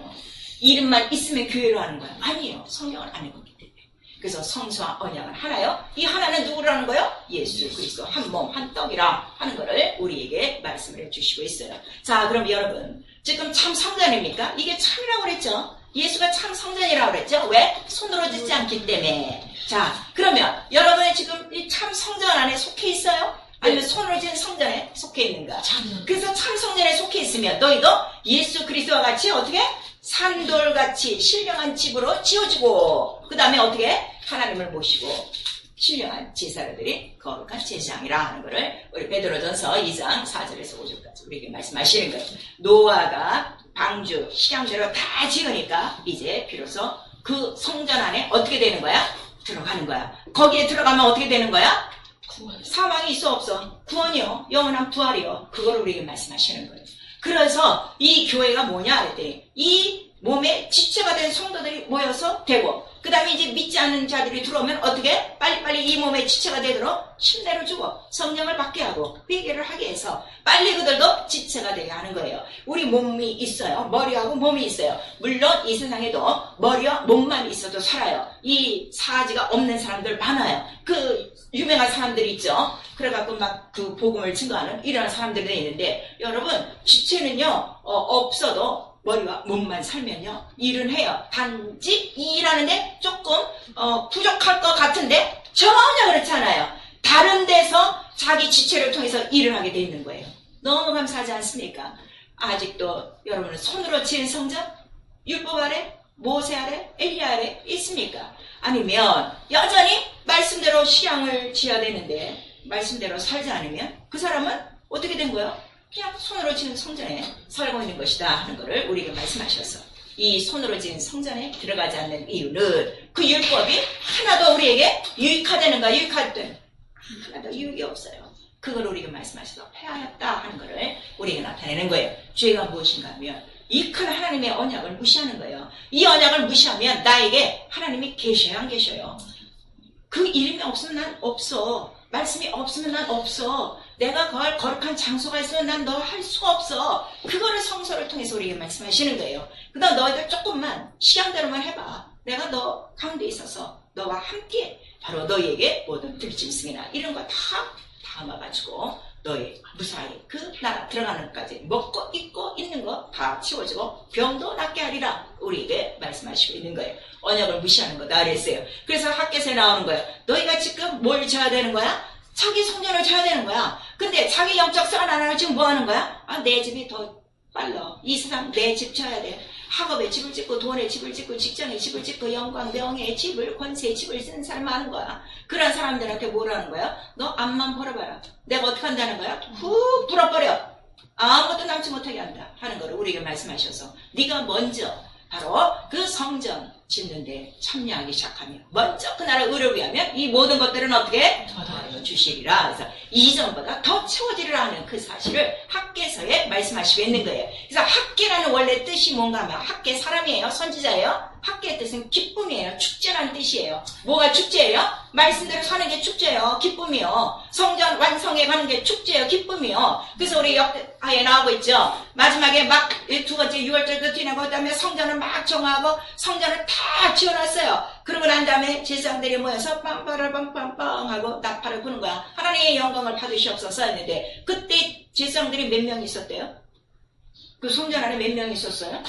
이름만 있으면 교회로 하는 거야? 아니요. 성경을 안 읽었기 때문에. 그래서 성수와 언약은 하나요? 이 하나는 누구라는 거예요? 예수 그리스도 한 몸, 한 떡이라 하는 거를 우리에게 말씀을 해주시고 있어요. 자, 그럼 여러분, 지금 참 성전입니까? 이게 참이라고 그랬죠? 예수가 참 성전이라고 그랬죠? 왜? 손으로 짓지 않기 때문에. 자, 그러면 여러분이 지금 이 참 성전 안에 속해 있어요? 아니면 손으로 지은 성전에 속해 있는가? 그래서 참 성전에 속해 있으면 너희도 예수 그리스도와 같이 어떻게? 산돌같이 신령한 집으로 지어지고, 그 다음에 어떻게? 하나님을 모시고 신령한 제사들이 거룩한 제사장이라 하는 것을 우리 베드로전서 2장 4절에서 5절까지 우리에게 말씀하시는 거예요. 노아가 방주 시향대로 다 지으니까 이제 비로소 그 성전 안에 어떻게 되는 거야? 들어가는 거야. 거기에 들어가면 어떻게 되는 거야? 사망이 있어 없어? 구원이요. 영원한 부활이요. 그걸 우리에게 말씀하시는 거예요. 그래서 이 교회가 뭐냐 그랬더니 이 몸에 지체가 된 성도들이 모여서 되고, 그 다음에 이제 믿지 않는 자들이 들어오면 어떻게? 빨리빨리 이 몸에 지체가 되도록 침례를 주고 성령을 받게 하고 회개를 하게 해서 빨리 그들도 지체가 되게 하는 거예요. 우리 몸이 있어요. 머리하고 몸이 있어요. 물론 이 세상에도 머리와 몸만 있어도 살아요. 이 사지가 없는 사람들 많아요. 그 유명한 사람들이 있죠. 그래갖고 막 그 복음을 증거하는 이런 사람들이 있는데, 여러분 지체는요 없어도 머리와 몸만 살면요 일은 해요. 단지 일하는데 조금 부족할 것 같은데 전혀 그렇지 않아요. 다른 데서 자기 지체를 통해서 일을 하게 돼 있는 거예요. 너무 감사하지 않습니까? 아직도 여러분은 손으로 지은 성전? 율법 아래? 모세 아래? 엘리야 아래 있습니까? 아니면 여전히 말씀대로 시향을 지어야 되는데 말씀대로 살지 않으면 그 사람은 어떻게 된 거예요? 그냥 손으로 지은 성전에 살고 있는 것이다 하는 것을 우리에게 말씀하셔서 이 손으로 지은 성전에 들어가지 않는 이유는 그 율법이 하나도 우리에게 유익하다는가 유익하든 하나도 유익이 없어요. 그걸 우리에게 말씀하셔서 폐하였다 하는 것을 우리에게 나타내는 거예요. 죄가 무엇인가 하면 이 큰 하나님의 언약을 무시하는 거예요. 이 언약을 무시하면 나에게 하나님이 계셔야 안 계셔요. 그 이름이 없으면 난 없어. 말씀이 없으면 난 없어. 내가 그걸 거룩한 장소가 있으면 난 너 할 수가 없어. 그거를 성서를 통해서 우리에게 말씀하시는 거예요. 그 다음 너희들 조금만 시간대로만 해봐. 내가 너 가운데 있어서 너와 함께 바로 너희에게 모든 들짐승이나 이런 거 다 담아가지고 너희 무사히 그 나라 들어가는 것까지 먹고 입고 있는 거 다 치워주고 병도 낫게 하리라 우리에게 말씀하시고 있는 거예요. 언약을 무시하는 거다 그랬어요. 그래서 학교에서 나오는 거예요. 너희가 지금 뭘 져야 되는 거야? 자기 성전을 져야 되는 거야. 근데 자기 영적 생활 안 하고 지금 뭐 하는 거야? 아, 내 집이 더 빨라. 이 세상 내 집 져야 돼. 학업에 집을 짓고 돈에 집을 짓고 직장에 집을 짓고 영광 명예의 집을 권세의 집을 쓰는 사람 많은 거야. 그런 사람들한테 뭐라는 거야? 너 앞만 벌어봐라. 내가 어떻게 한다는 거야? 훅 불어버려. 아무것도 남지 못하게 한다 하는 거를 우리에게 말씀하셔서 네가 먼저 바로 그 성전 짓는데 참여하기 시작하면 먼저 그 나라 의를 하면 이 모든 것들은 어떻게? 더 주시리라. 그래서 이전보다 더 채워지리라 하는 그 사실을 학개서에 말씀하시고 있는 거예요. 그래서 학개라는 원래 뜻이 뭔가 하면 학개 사람이에요? 선지자예요? 학개의 뜻은 기쁨이에요. 축제라는 뜻이에요. 뭐가 축제예요? 말씀대로 사는 게 축제예요. 기쁨이요. 성전 완성해 가는 게 축제예요. 기쁨이요. 그래서 우리 역대하에 나오고 있죠. 마지막에 막 두 번째 6월절도 지나고 그다음에 성전을 막 정하고 성전을 다 지어놨어요. 그러고 난 다음에 제사장들이 모여서 빰빠라빰빰빰 하고 나팔을 부는 거야. 하나님의 영광을 받으시옵소서 했는데 그때 제사장들이 몇 명 있었대요? 그 성전 안에 몇 명 있었어요?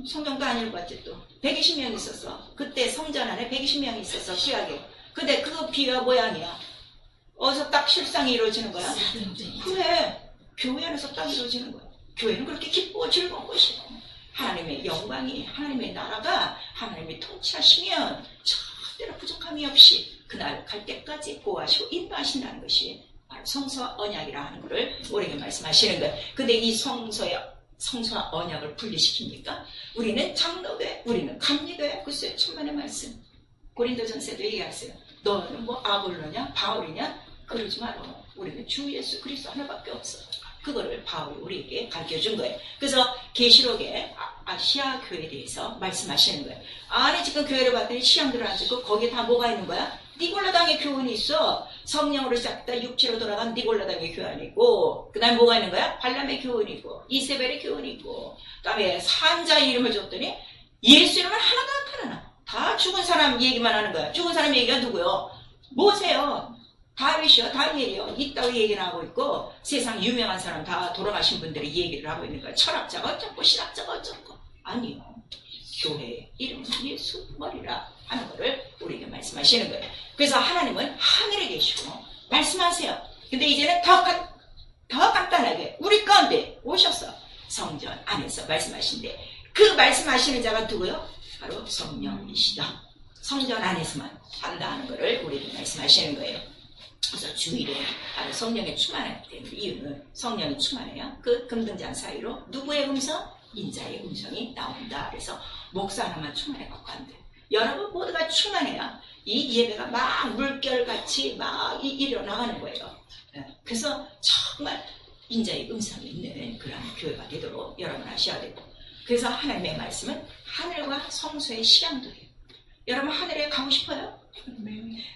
성경도 아닐 것 같아 또 120명 있었어. 그때 성전 안에 120명이 있었어. 구약에. 근데 그 비와 모양이야. 어디서 딱 실상이 이루어지는 거야? 그래. 교회 안에서 딱 이루어지는 거야. 교회는 그렇게 기쁘고 즐거운 것이야. 하나님의 영광이 하나님의 나라가 하나님이 통치하시면 절대로 부족함이 없이 그날 갈 때까지 보호하시고 인도하신다는 것이 바로 성서와 언약이라 하는 것을 우리에게 말씀하시는 거예요. 근데 이 성서와 언약을 분리시킵니까? 우리는 장로교회, 우리는 감리교회, 글쎄 천만의 말씀. 고린도전서에도 얘기했어요. 너는 뭐 아볼로냐, 바울이냐? 그러지 마라. 우리는 주 예수 그리스도 하나밖에 없어. 그거를 바울이 우리에게 가르쳐준 거예요. 그래서 계시록에 아시아 교회에 대해서 말씀하시는 거예요. 안에 지금 교회를 봤더니 시향들을 앉고 거기에 다 뭐가 있는 거야? 니골라당의 교훈이 있어. 성령으로 시작했다 육체로 돌아간 니골라당의 교훈이 있고, 그 다음에 뭐가 있는 거야? 발람의 교훈이 있고, 이세벨의 교훈이 있고, 그 다음에 산자의 이름을 줬더니 예수 이름은 하나도 안 나타나. 다 죽은 사람 얘기만 하는 거야. 죽은 사람 얘기가 누구요? 모세요. 다윗이요, 다니엘이요. 이따위 얘기를 하고 있고, 세상 유명한 사람 다 돌아가신 분들이 얘기를 하고 있는 거야. 철학자가 어쩌고, 신학자가 어쩌고. 아니요. 교회의 이름은 예수 머리라 하는 것을 우리에게 말씀하시는 거예요. 그래서 하나님은 하늘에 계시고 말씀하세요. 근데 이제는 더 간단하게 우리 가운데 오셔서 성전 안에서 말씀하신대. 그 말씀하시는 자가 누구요? 바로 성령이시다. 성전 안에서만 한다 하는 것을 우리에게 말씀하시는 거예요. 그래서 주일에 바로 성령에 충만해야 되는 이유는 성령이 충만해야 그 금등잔 사이로 누구의 음성? 인자의 음성이 나온다. 그래서 목사 하나만 충만해 갖고 안 돼. 여러분 모두가 충만해야 이 예배가 막 물결같이 막 일어나가는 거예요. 그래서 정말 인자의 음성이 있는 그런 교회가 되도록 여러분 하셔야 되고, 그래서 하나님의 말씀은 하늘과 성소의 시향도예요. 여러분 하늘에 가고 싶어요?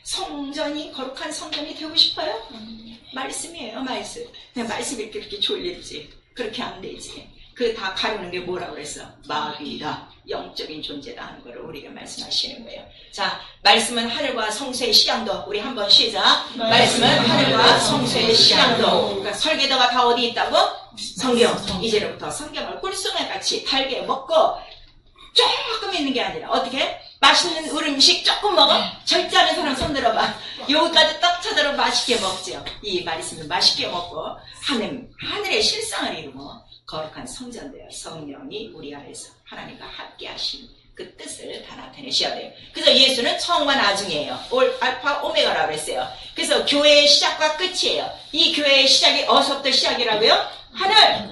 성전이 거룩한 성전이 되고 싶어요? 말씀이에요. 말씀. 말씀이 이렇게 좋을 일이지. 그렇게 안 되지. 그 다 가르는 게 뭐라고 그랬어? 마귀다. 영적인 존재다 하는 걸 우리가 말씀하시는 거예요. 자, 말씀은 하늘과 성소의 시향도. 우리 한번 시작. 말씀은 하늘과 성소의 시향도. 그러니까 설계도가 다 어디 있다고? 성경. 이제부터 성경을 꿀송이 같이 달게 먹고 조금 있는 게 아니라 어떻게? 맛있는 음식 조금 먹어? 절제 하는 사람 손 들어봐. 여기까지 떡 쳐들어 맛있게 먹죠. 이 말씀을 맛있게 먹고 하늘의 실상을 이루고 거룩한 성전되어 성령이 우리 안에서 하나님과 함께 하신 그 뜻을 다 나타내셔야 돼요. 그래서 예수는 처음과 나중이에요. 알파 오메가라고 그랬어요. 그래서 교회의 시작과 끝이에요. 이 교회의 시작이 어디서부터 시작이라고요?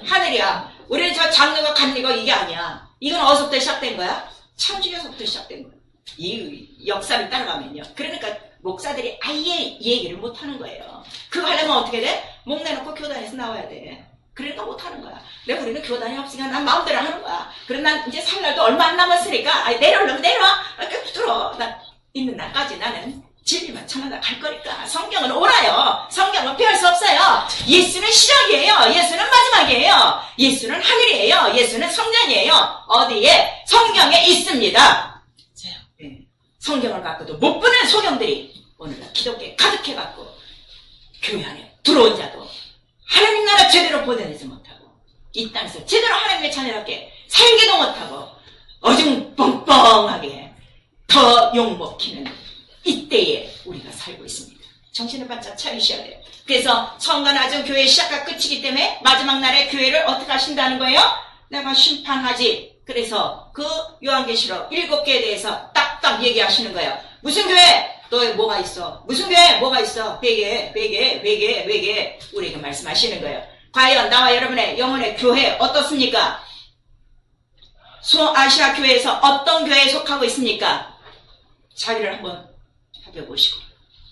하늘이야. 우리는 저 작는 거 갖는 거 이게 아니야. 이건 어디서부터 시작된 거야? 창조에서부터 시작된 거야. 이 역사를 따라가면요. 그러니까 목사들이 아예 이 얘기를 못하는 거예요. 그거 하려면 어떻게 돼? 목 내놓고 교단에서 나와야 돼. 그러니까 못하는 거야. 내가 우리는 교단이 없으니까 난 마음대로 하는 거야. 그럼 난 이제 살 날도 얼마 안 남았으니까 내려오려면 내려와. 붙들어. 난 있는 날까지 나는 진리만 전하다 갈 거니까. 성경은 옳아요. 성경은 피할 수 없어요. 예수는 시작이에요. 예수는 마지막이에요. 예수는 하늘이에요. 예수는 성전이에요. 어디에? 성경에 있습니다. 성경을 갖고도 못 보는 소경들이 오늘날 기독교에 가득해갖고 교회 안에 들어온 자도 하나님 나라 제대로 보내지 못하고 이 땅에서 제대로 하나님의 자녀답게 살기도 못하고 어중뻥뻥하게 더 욕먹히는 이때에 우리가 살고 있습니다. 정신을 바짝 차리셔야 돼요. 그래서 처음과 나중 교회의 시작과 끝이기 때문에 마지막 날에 교회를 어떻게 하신다는 거예요? 내가 심판하지. 그래서 그 요한계시록 7개에 대해서 딱딱 얘기하시는 거예요. 무슨 교회? 너에 뭐가 있어? 무슨 교회? 뭐가 있어? 회개. 우리에게 말씀하시는 거예요. 과연 나와 여러분의 영혼의 교회 어떻습니까? 소아시아 교회에서 어떤 교회에 속하고 있습니까? 자기를 한번 살펴보시고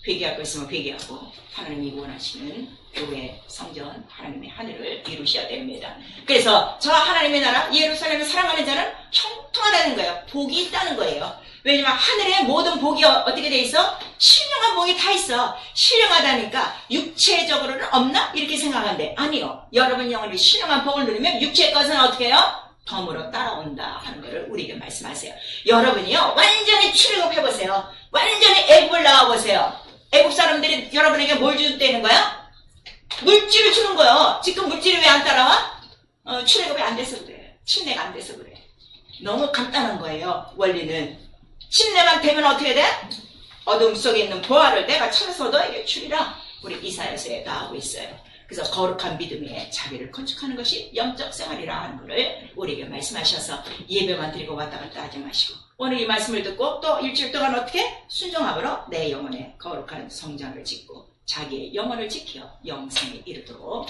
회개할 거 있으면 회개하고 하나님이 원하시는 교회, 성전, 하나님의 하늘을 이루셔야 됩니다. 그래서 저 하나님의 나라 예루살렘을 사랑하는 자는 형통하다는 거예요. 복이 있다는 거예요. 왜냐면 하늘에 모든 복이 어떻게 돼 있어? 신령한 복이 다 있어. 신령하다니까 육체적으로는 없나? 이렇게 생각하는데 아니요. 여러분 영혼이 신령한 복을 누리면 육체의 것은 어떻게 해요? 덤으로 따라온다 하는 것을 우리에게 말씀하세요. 여러분이요 완전히 출애굽해보세요. 완전히 애국을 나와보세요. 애국 사람들이 여러분에게 뭘 주는 거야? 물질을 주는 거예요. 지금 물질이 왜 안 따라와? 출애굽이 안 돼서 그래. 침례가 안 돼서 그래. 너무 간단한 거예요. 원리는. 침례만 되면 어떻게 돼? 어둠 속에 있는 보화를 내가 찾아서 너에게 주리라. 우리 이사야서에 나오고 있어요. 그래서 거룩한 믿음에 자기를 건축하는 것이 영적 생활이라 하는 것을 우리에게 말씀하셔서 예배만 드리고 왔다 갔다 하지 마시고 오늘 이 말씀을 듣고 또 일주일 동안 어떻게? 순종함으로 내 영혼에 거룩한 성전을 짓고 자기의 영혼을 지켜 영생에 이르도록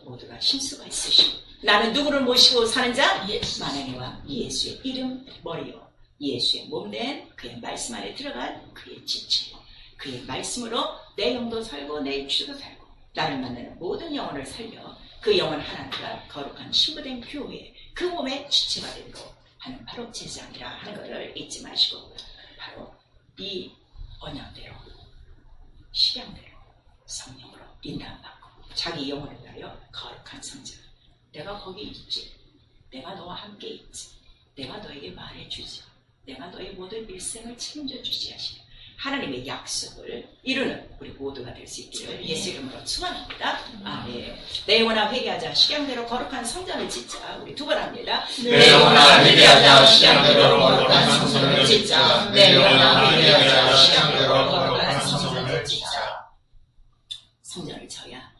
모두가 신수가 있으시고 나는 누구를 모시고 사는 자? 만왕이와 예수의 이름 머리요 예수의 몸된 그의 말씀 안에 들어간 그의 지체 그의 말씀으로 내 영도 살고 내 육체도 살고 나를 만나는 모든 영혼을 살려 그 영혼 하나가 거룩한 신부된 교회 그 몸의 주체가 되도록 하는 바로 제사장이라 하는 것을 잊지 마시고 바로 이 언약대로 식양대로 성령으로 인도받고 자기 영혼을 위하여 거룩한 성전 내가 거기 있지 내가 너와 함께 있지 내가 너에게 말해주지 내가 너의 모든 일생을 책임져 주지 하시는 하나님의 약속을 이루는 우리 모두가 될 수 있기를 예수 이름으로 축원합니다. 아멘. 내 영혼아 회개하자 식양대로 거룩한 성전을 짓자. 우리 두 번 합니다. 내 영혼아 회개하자 식양대로 거룩한 성전을 짓자. 내 영혼아 회개하자 식양대로 거룩한 성전을 짓자. 성전을 쳐야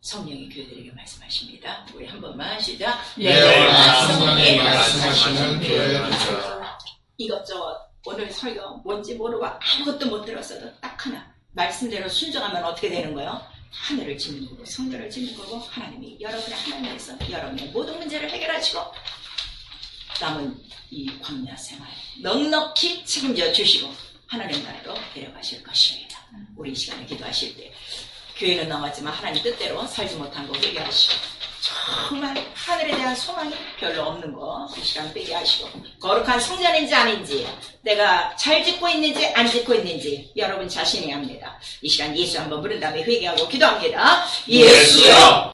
성령이 교회들에게 말씀하십니다. 우리 한 번만 시작. 내 영혼아 성령이 말씀하시는 교회를 쳐라. 이것저것 오늘 설교 뭔지 모르고 아무것도 못 들었어도 딱 하나 말씀대로 순종하면 어떻게 되는 거예요? 하늘을 짓는 거고 성전을 짓는 거고 하나님이 여러분의 하나님에서 여러분의 모든 문제를 해결하시고 남은 이 광야 생활 넉넉히 책임져 주시고 하나님 나라로 데려가실 것입니다. 우리 이 시간에 기도하실 때 교회는 남았지만 하나님 뜻대로 살지 못한 거 회개하시고 정말 하늘에 대한 소망이 별로 없는 거 이 시간 빼게 하시고 거룩한 성전인지 아닌지 내가 잘 짓고 있는지 안 짓고 있는지 여러분 자신이 합니다. 이 시간 예수 한번 부른 다음에 회개하고 기도합니다. 예수요